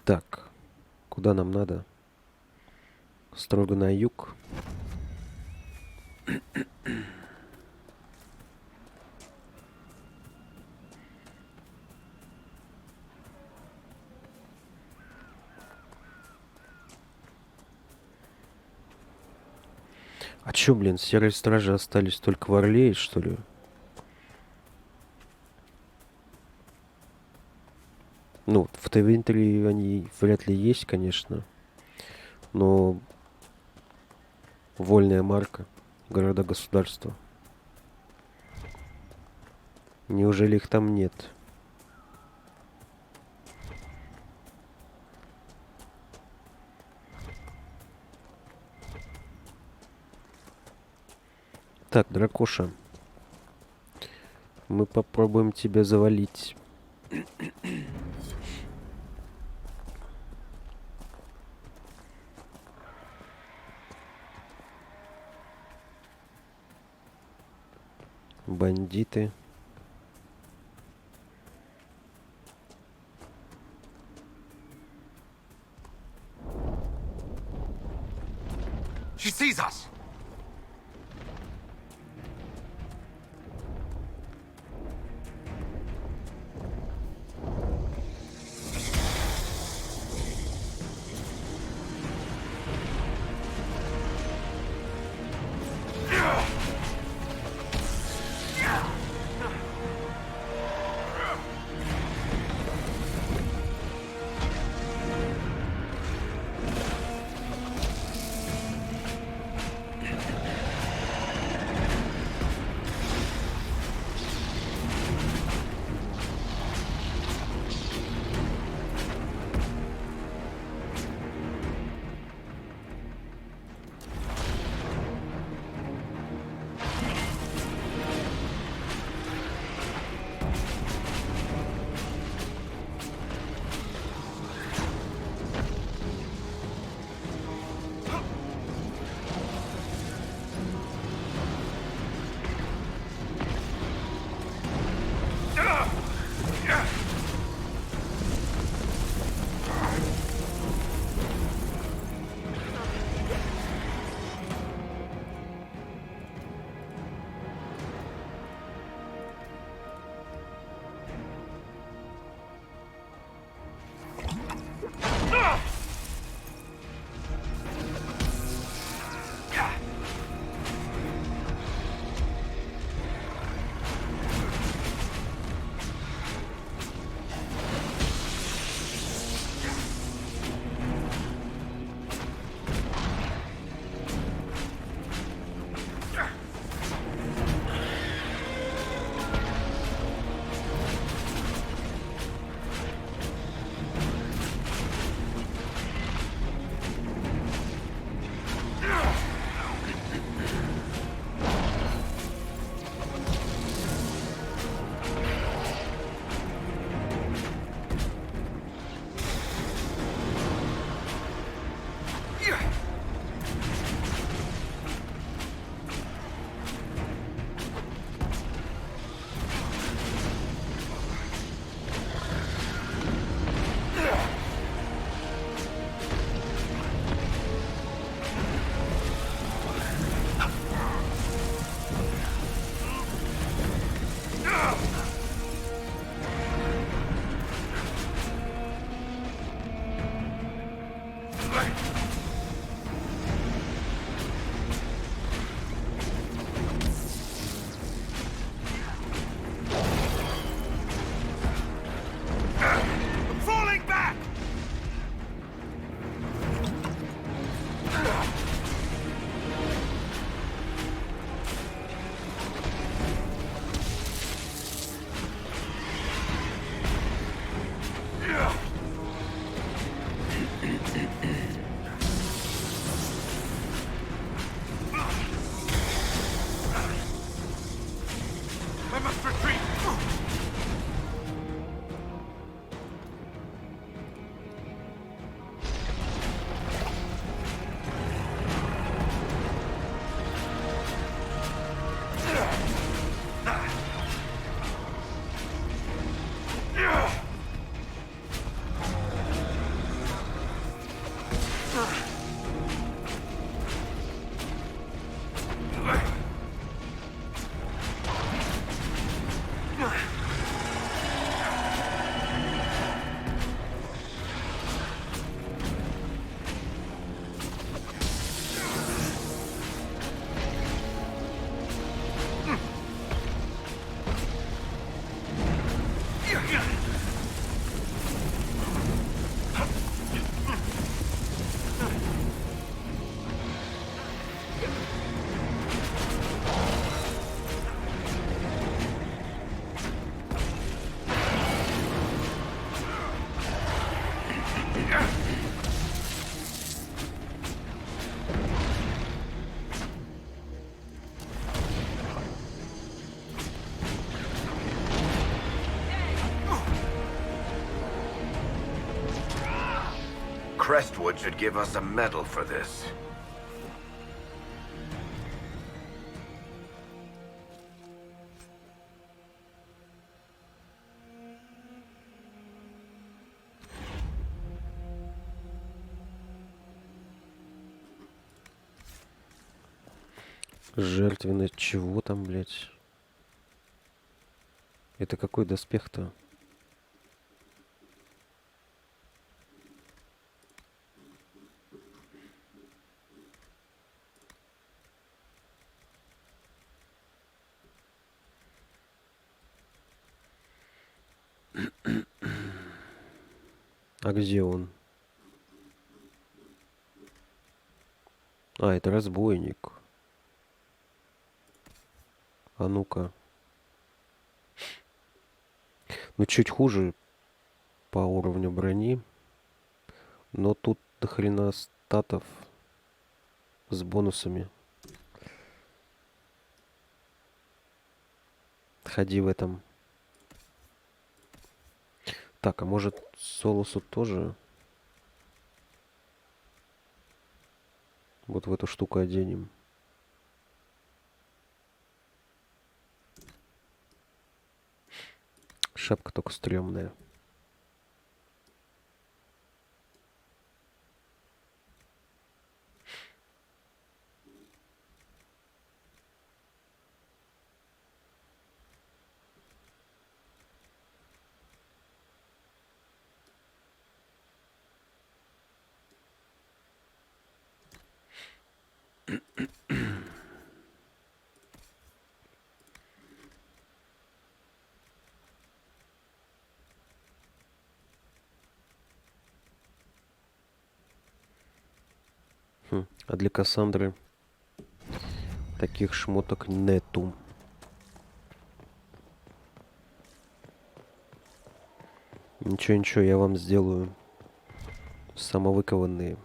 Так, куда нам надо? Строго на юг. А чё, блин, серые стражи остались только в Орлее, что ли? Ну, в Тевинтере они вряд ли есть, конечно. Но вольная марка, города-государства. Неужели их там нет? Так, дракоша. Мы попробуем тебя завалить. Бандиты. She sees us! Crestwood should give us a medal for this. Жертвенный чего там, блядь? Это какой доспех-то? А где он? А, это разбойник. А ну-ка. Ну, чуть хуже по уровню брони. Но тут до хрена статов с бонусами. Ходи в этом. Так, а может Солусу тоже вот в эту штуку оденем? Шапка только стрёмная. А для Кассандры таких шмоток нету. Ничего, я вам сделаю самовыкованные.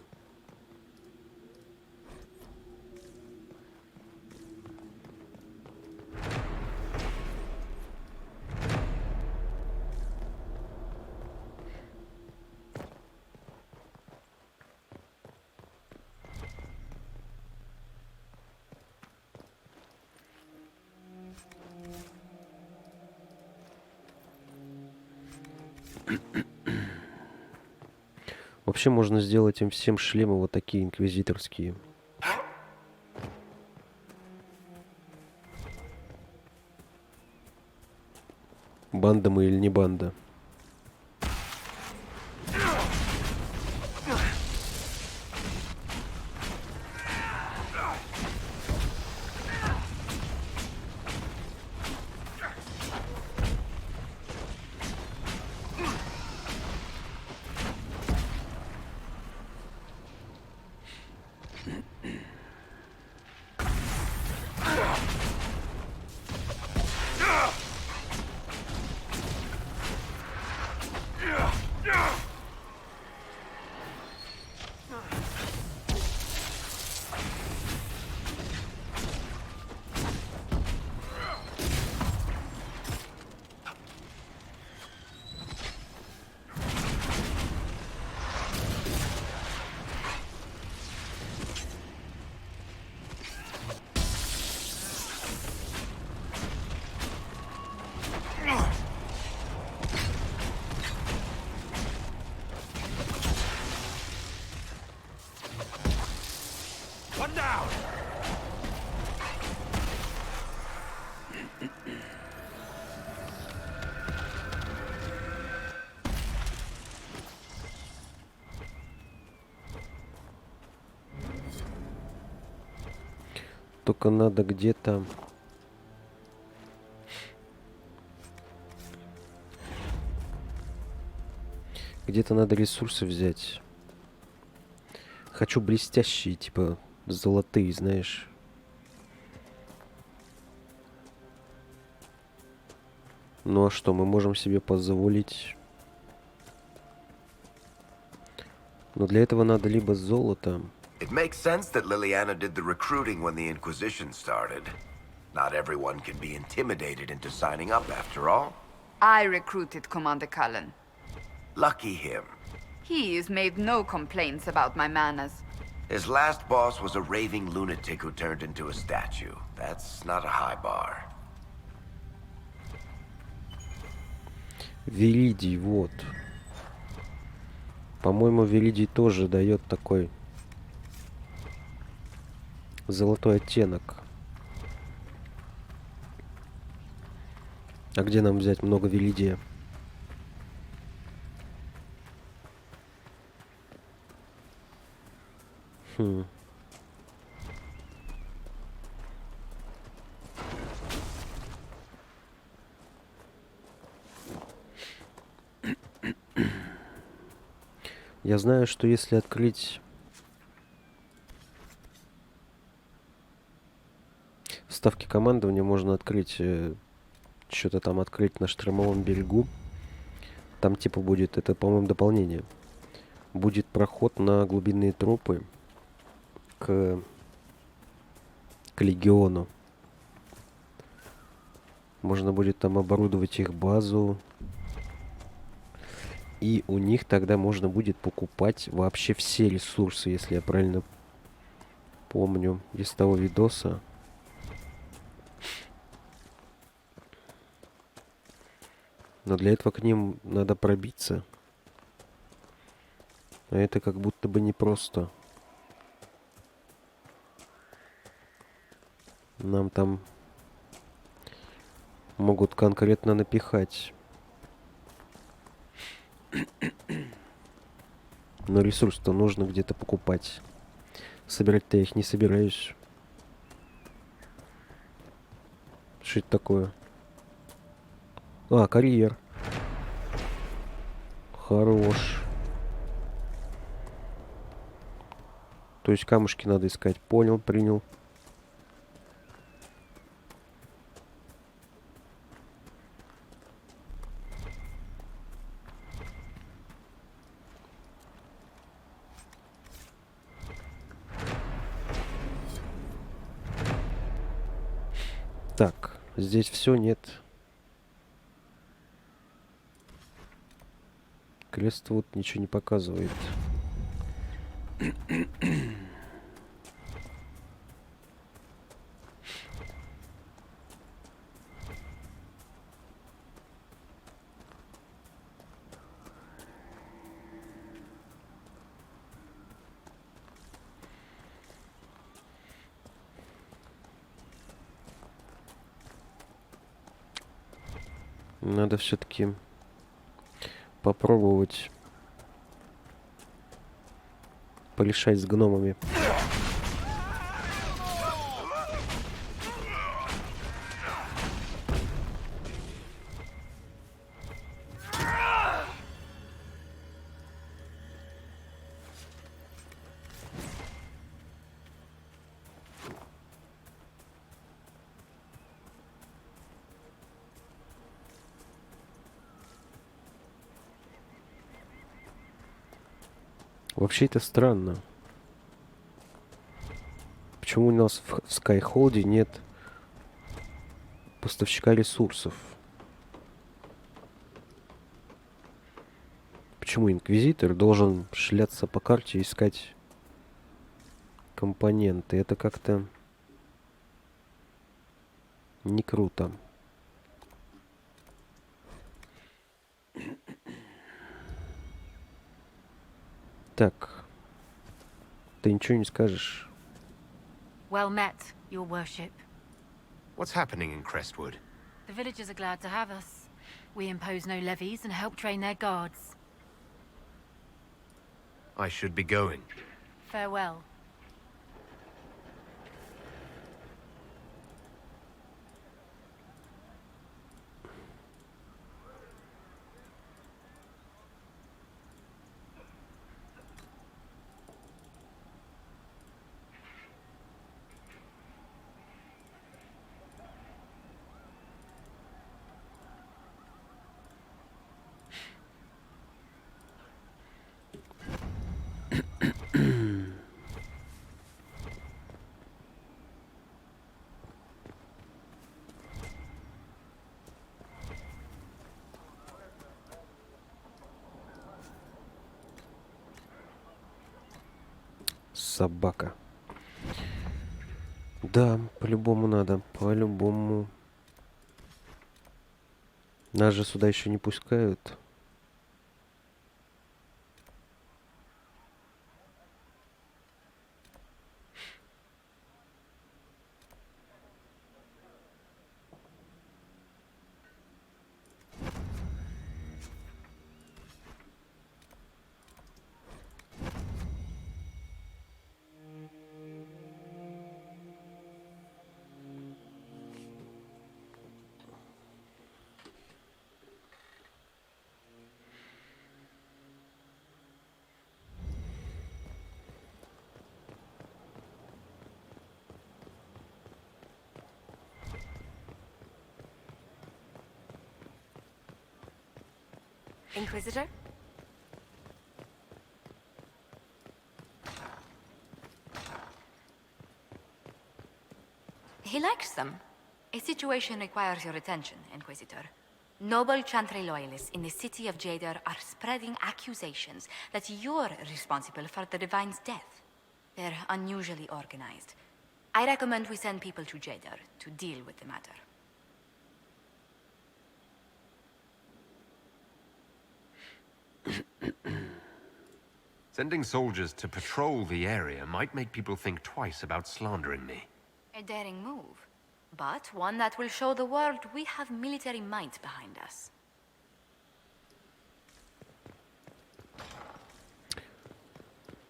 Вообще можно сделать им всем шлемы вот такие инквизиторские. Банда мы или не банда? Только надо где-то... Где-то надо ресурсы взять. Хочу блестящие, типа золотые, знаешь. Ну а что, мы можем себе позволить... Но для этого надо либо золото... It makes sense that Liliana did the recruiting when the Inquisition started. Not everyone can be intimidated into signing up, after all. I recruited Commander Cullen. Lucky him. He's made no complaints about my manners. His last boss was a raving lunatic who turned into a statue. That's not a high bar. Велидий, вот. По-моему, Велидий тоже дает такой золотой оттенок. А где нам взять много Велидия? Я знаю, что если открыть вставки командования, можно открыть что-то там открыть на штормовом берегу. Там типа будет, это, по-моему, дополнение. Будет проход на глубинные тропы к легиону. Можно будет там оборудовать их базу. И у них тогда можно будет покупать вообще все ресурсы, если я правильно помню из того видоса. Но для этого к ним надо пробиться. А это как будто бы непросто. Нам там могут конкретно напихать. Но ресурс-то нужно где-то покупать. Собирать-то я их не собираюсь. Что это такое? А, карьер. Хорош. То есть камушки надо искать. Понял, принял. Так, здесь все нет. Крест вот ничего не показывает. Надо все-таки попробовать порешать с гномами. Вообще это странно. Почему у нас в Skyhold нет поставщика ресурсов? Почему Инквизитор должен шляться по карте и искать компоненты? Это как-то не круто. Так, ты ничего не скажешь? Well met, your worship. What's happening in Crestwood? The villagers are glad to have us. We impose no levies and help train their guards. I should be going. Farewell. собака. Да, по-любому надо. По-любому. Нас же сюда еще не пускают. Inquisitor? He likes them. A situation requires your attention, Inquisitor. Noble Chantry loyalists in the city of Jadar are spreading accusations that you're responsible for the Divine's death. They're unusually organized. I recommend we send people to Jadar to deal with the matter. Sending soldiers to patrol the area might make people think twice about slandering me. A daring move, but one that will show the world we have military might behind us.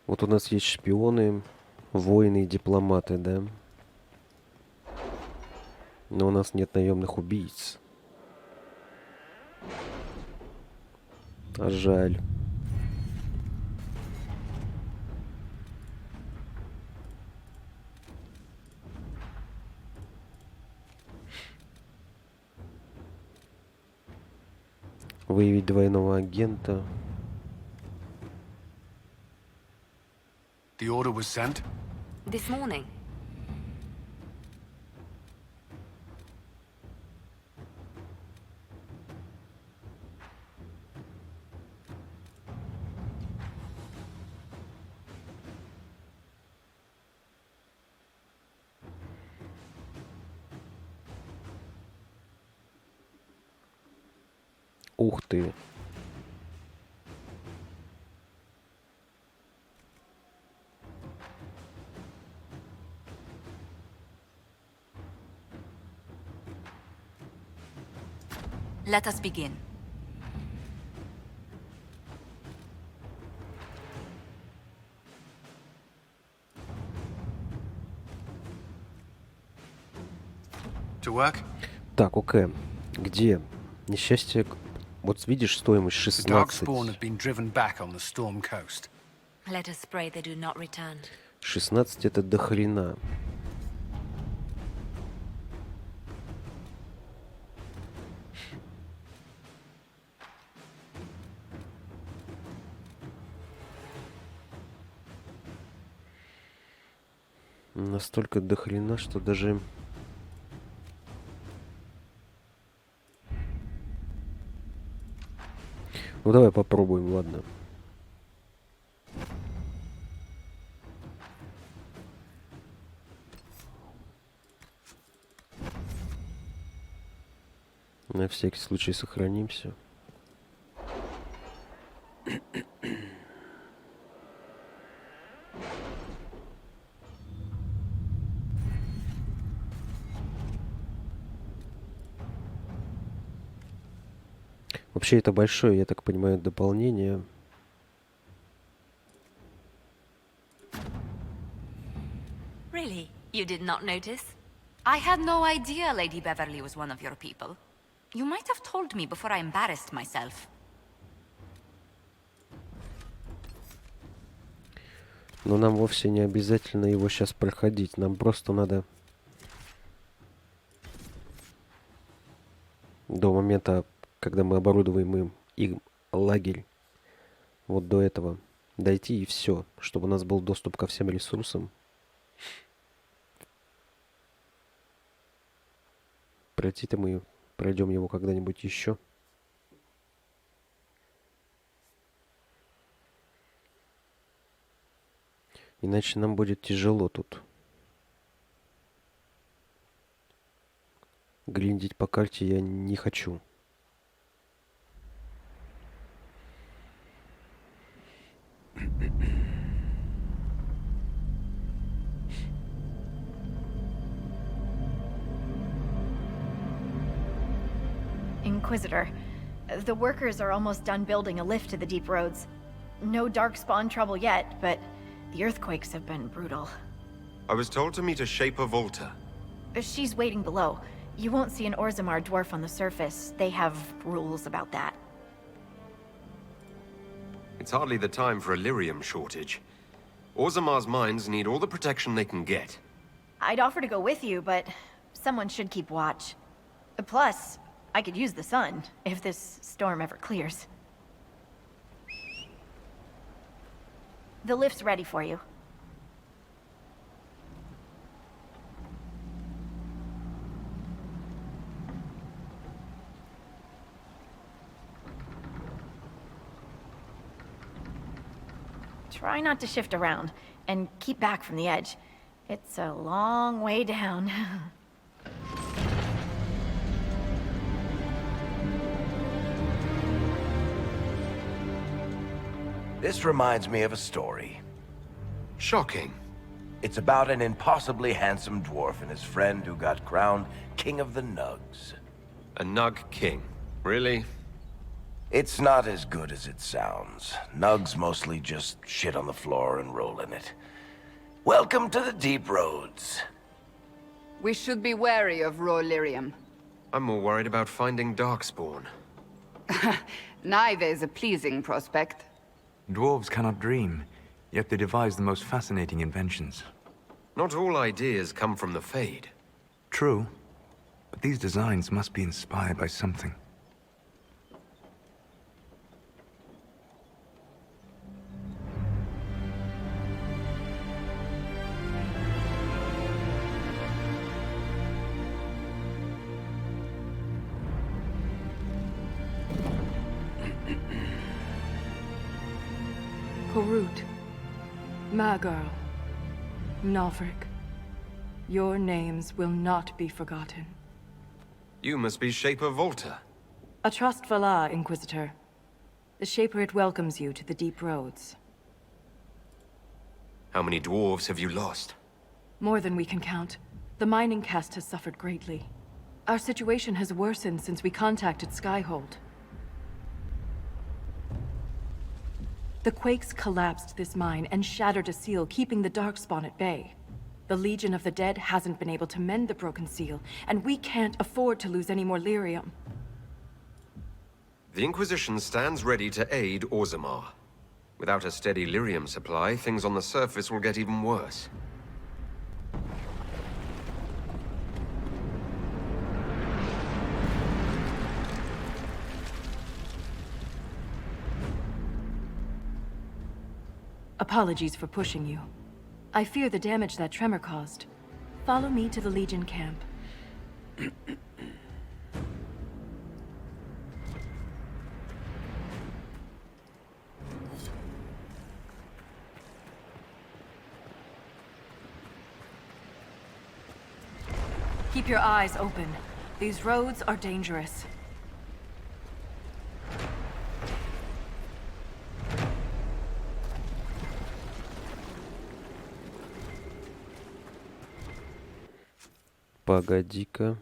Вот у нас есть шпионы, воины и дипломаты, да? Но у нас нет наемных убийц. А жаль. Выявить двойного агента. The order was sent? This morning. Ух ты. Let us begin. To work? Так, окей. Где? Несчастье... Вот видишь стоимость The Darkspawn 16. have been driven back on the Storm Coast. Let us pray they do not return. 16 это до хрена. Настолько до хрена, что даже... Ну давай попробуем, ладно. На всякий случай сохранимся. Вообще это большое, я так понимаю, дополнение. Really? You did not notice? I had no idea Lady Beverly was one of your people. You might have told me before I embarrassed myself. Но нам вовсе не обязательно его сейчас проходить. Нам просто надо до момента, когда мы оборудуем им лагерь, вот до этого дойти и все, чтобы у нас был доступ ко всем ресурсам. Пройти-то мы пройдем его когда-нибудь еще. Иначе нам будет тяжело тут. Гриндить по карте я не хочу. Inquisitor, the workers are almost done building a lift to the deep roads. No darkspawn trouble yet, but the earthquakes have been brutal. I was told to meet a Shaper Volta. She's waiting below. You won't see an Orzammar dwarf on the surface. They have rules about that. It's hardly the time for a lyrium shortage. Orzammar's mines need all the protection they can get. I'd offer to go with you, but someone should keep watch. Plus, I could use the sun, if this storm ever clears. The lift's ready for you. Try not to shift around, and keep back from the edge. It's a long way down. This reminds me of a story. Shocking. It's about an impossibly handsome dwarf and his friend who got crowned King of the Nugs. A Nug King? Really? It's not as good as it sounds. Nugs mostly just shit on the floor and roll in it. Welcome to the deep roads. We should be wary of raw lyrium. I'm more worried about finding Darkspawn. Neither is a pleasing prospect. Dwarves cannot dream, yet they devise the most fascinating inventions. Not all ideas come from the Fade. True, but these designs must be inspired by something. Korut, Magirl, Nalfric, your names will not be forgotten. You must be Shaper Volta. A trust Vala, Inquisitor. The Shaperit welcomes you to the deep roads. How many dwarves have you lost? More than we can count. The mining caste has suffered greatly. Our situation has worsened since we contacted Skyhold. The quakes collapsed this mine and shattered a seal, keeping the Darkspawn at bay. The Legion of the Dead hasn't been able to mend the broken seal, and we can't afford to lose any more lyrium. The Inquisition stands ready to aid Orzammar. Without a steady lyrium supply, things on the surface will get even worse. Apologies for pushing you. I fear the damage that tremor caused. Follow me to the Legion camp. Keep your eyes open. These roads are dangerous. Погоди-ка.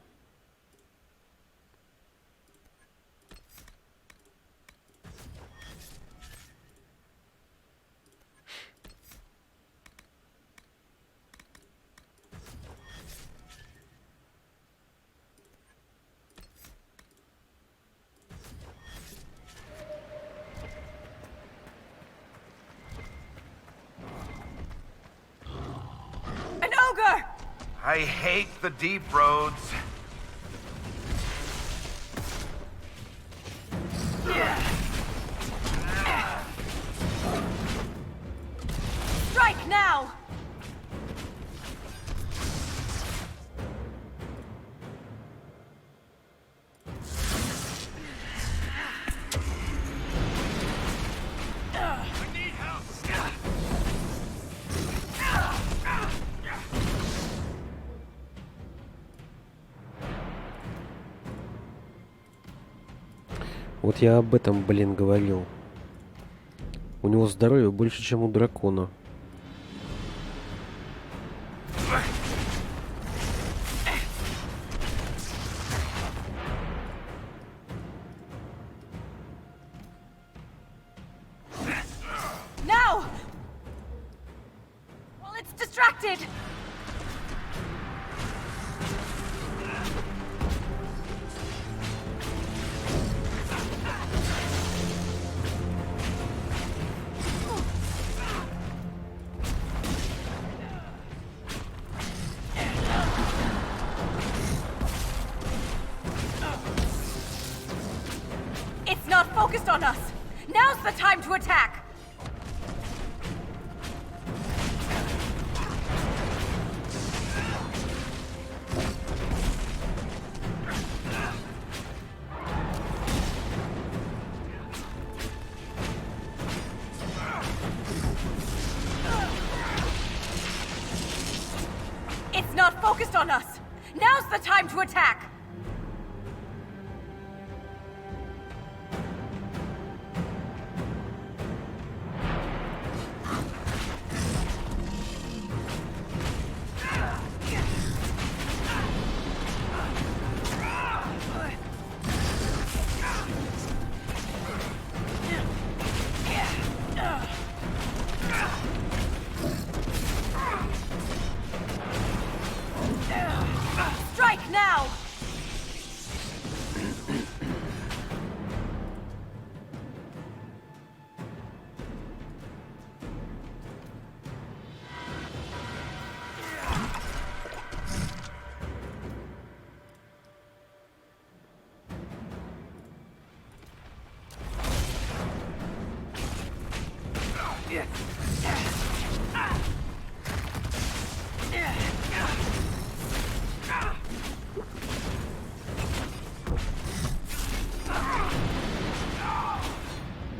An ogre! I hate the deep roads. Strike now! Вот я об этом, блин, говорил. У него здоровья больше, чем у дракона. Now! Well, it's distracted! It's not focused on us! Now's the time to attack! It's not focused on us! Now's the time to attack! Strike now!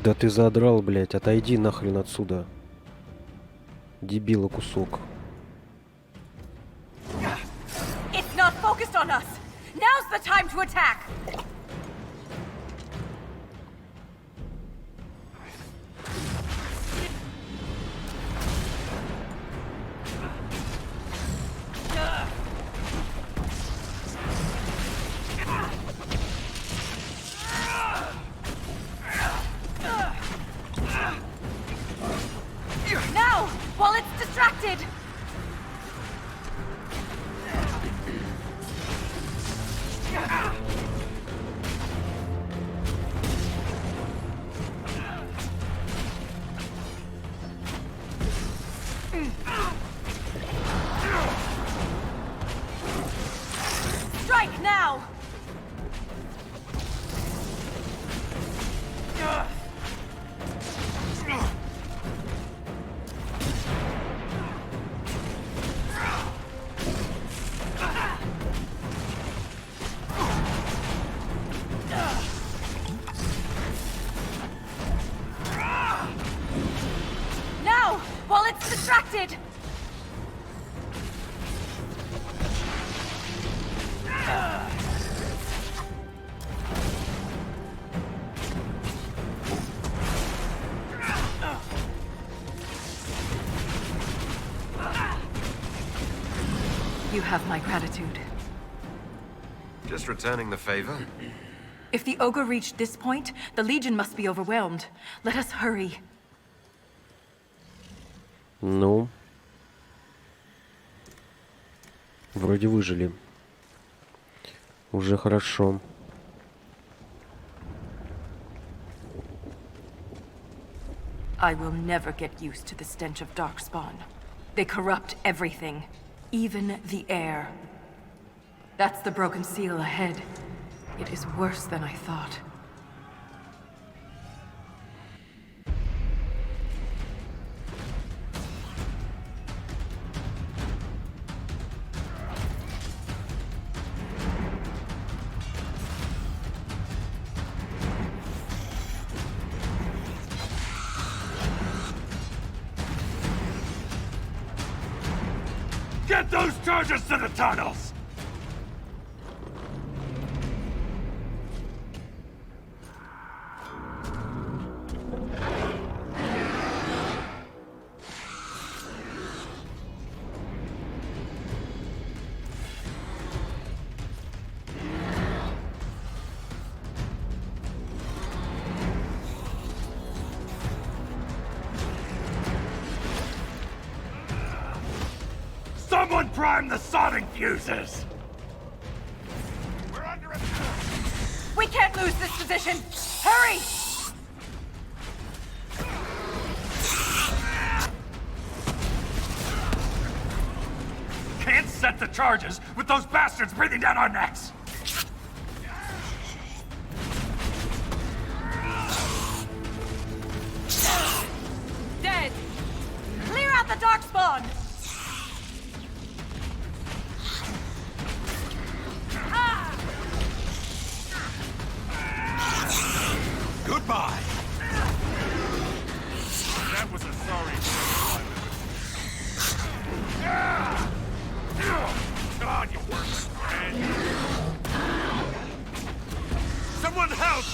Да ты задрал, блядь, отойди нахрен отсюда. Дебила кусок. It's not focused on us! Now's the time to attack! Now, while it's distracted! Strike now! Now, while it's distracted! You have my gratitude. Just returning the favor? If the ogre reached this point, the Legion must be overwhelmed. Let us hurry. Ну. Вроде выжили. Уже хорошо. I will never get used to the stench of Darkspawn. They corrupt everything, even the air. That's the broken seal ahead. It is worse than I thought. Get those charges to the tunnels! Someone prime the sodding fuses! We can't lose this position! Hurry! Can't set the charges with those bastards breathing down our necks! Dead! Clear out the darkspawn! Goodbye! That was a sorry God, you worthless friend! Someone help!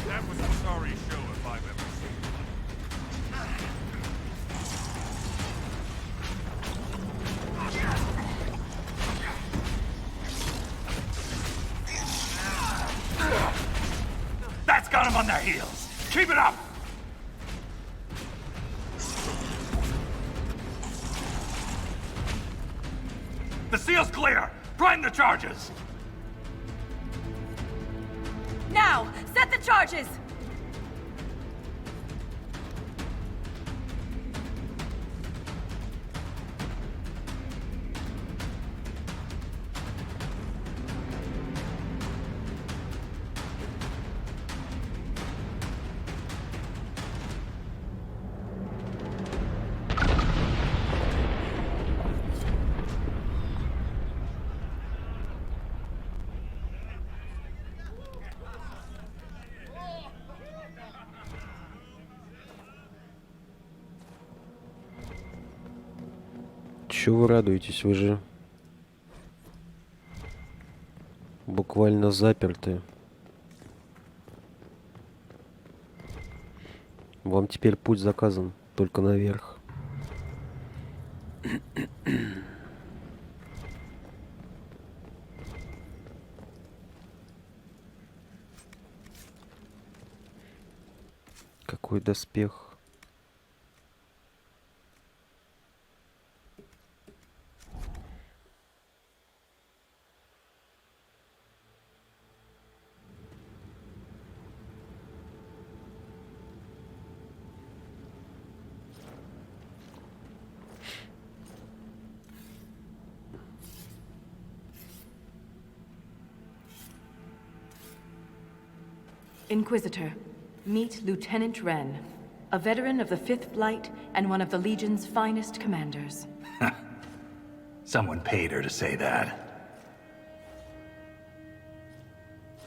That was a sorry show if I've ever seen it. That's got them on their heels. Keep it up! The seal's clear! Prime the charges! Now! Set the charges! Чего вы радуетесь? Вы же буквально заперты. Вам теперь путь заказан только наверх. Какой доспех. Inquisitor, meet Lieutenant Wren, a veteran of the 5th Blight and one of the Legion's finest commanders. Someone paid her to say that.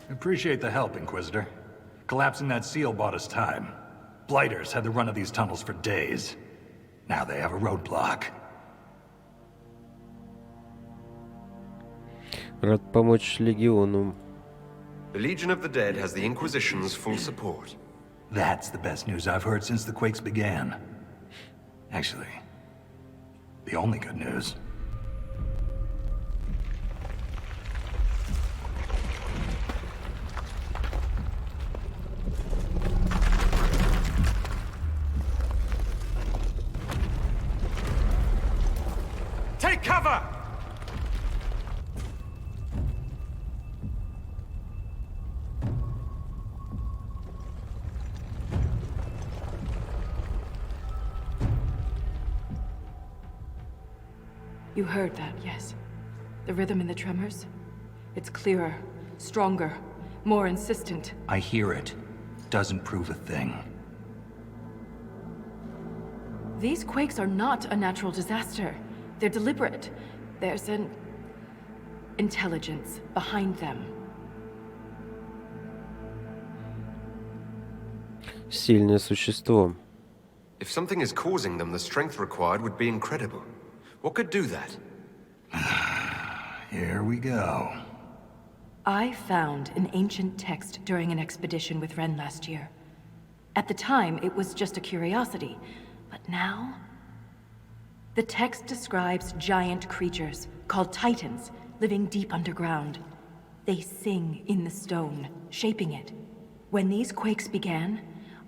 Appreciate the help, Inquisitor. Collapsing that seal bought us time. Blighters had the run of these tunnels for days. Now they have a roadblock. Рад помочь Легиону. The Legion of the Dead has the Inquisition's full support. That's the best news I've heard since the Quakes began. Actually, the only good news. Take cover! You heard that, yes? The rhythm in the tremors? It's clearer, stronger, more insistent. I hear it. Doesn't prove a thing. These quakes are not a natural disaster. They're deliberate. There's an intelligence behind them. Сильное существо. If something is causing them, the strength required would be incredible. What could do that? Here we go. I found an ancient text during an expedition with Ren last year. At the time, it was just a curiosity, but now... The text describes giant creatures, called Titans, living deep underground. They sing in the stone, shaping it. When these quakes began,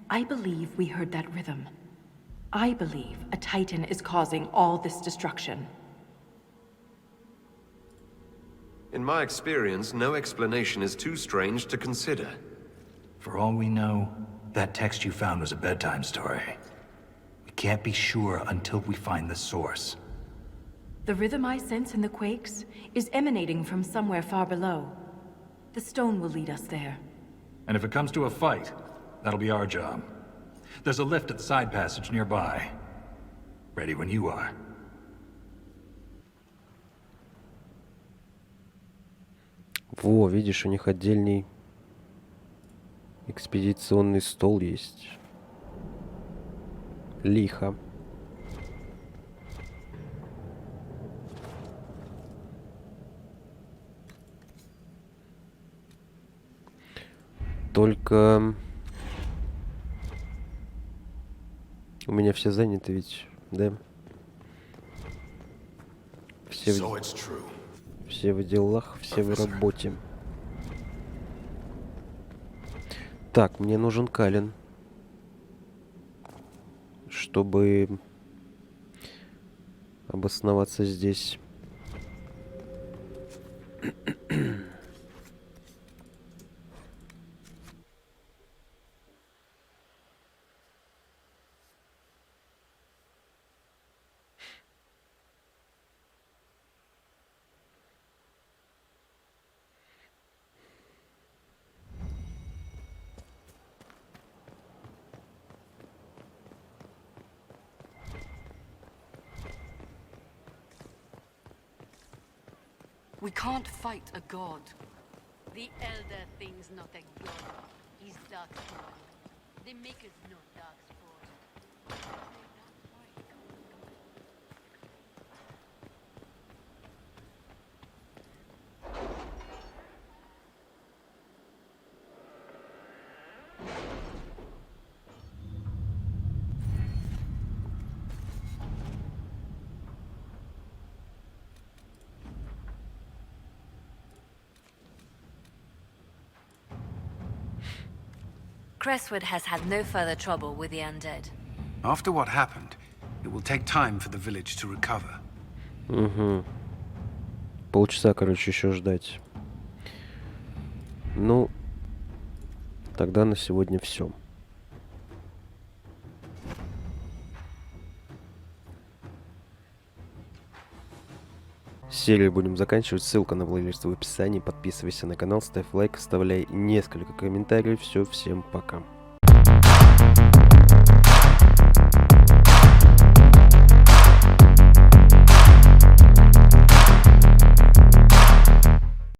I believe we heard that rhythm. I believe a Titan is causing all this destruction. In my experience, no explanation is too strange to consider. For all we know, that text you found was a bedtime story. We can't be sure until we find the source. The rhythm I sense in the quakes is emanating from somewhere far below. The stone will lead us there. And if it comes to a fight, that'll be our job. There's a lift at the side passage nearby. Ready when you are. Во, видишь, у них отдельный экспедиционный стол есть. Лихо. Только у меня все заняты ведь, да? Все в делах, все в работе. Так, мне нужен Калин, чтобы обосноваться здесь. We can't fight a god. The elder thing's not a god. He's darkspawn. The maker's no darkspawn. Crestwood has had no further trouble with the undead. After what happened, it will take time for the village to recover. Угу. Полчаса, короче, еще ждать. Ну, тогда на сегодня все. Серию будем заканчивать. Ссылка на плейлист в описании. Подписывайся на канал, ставь лайк, оставляй несколько комментариев. Все, всем пока.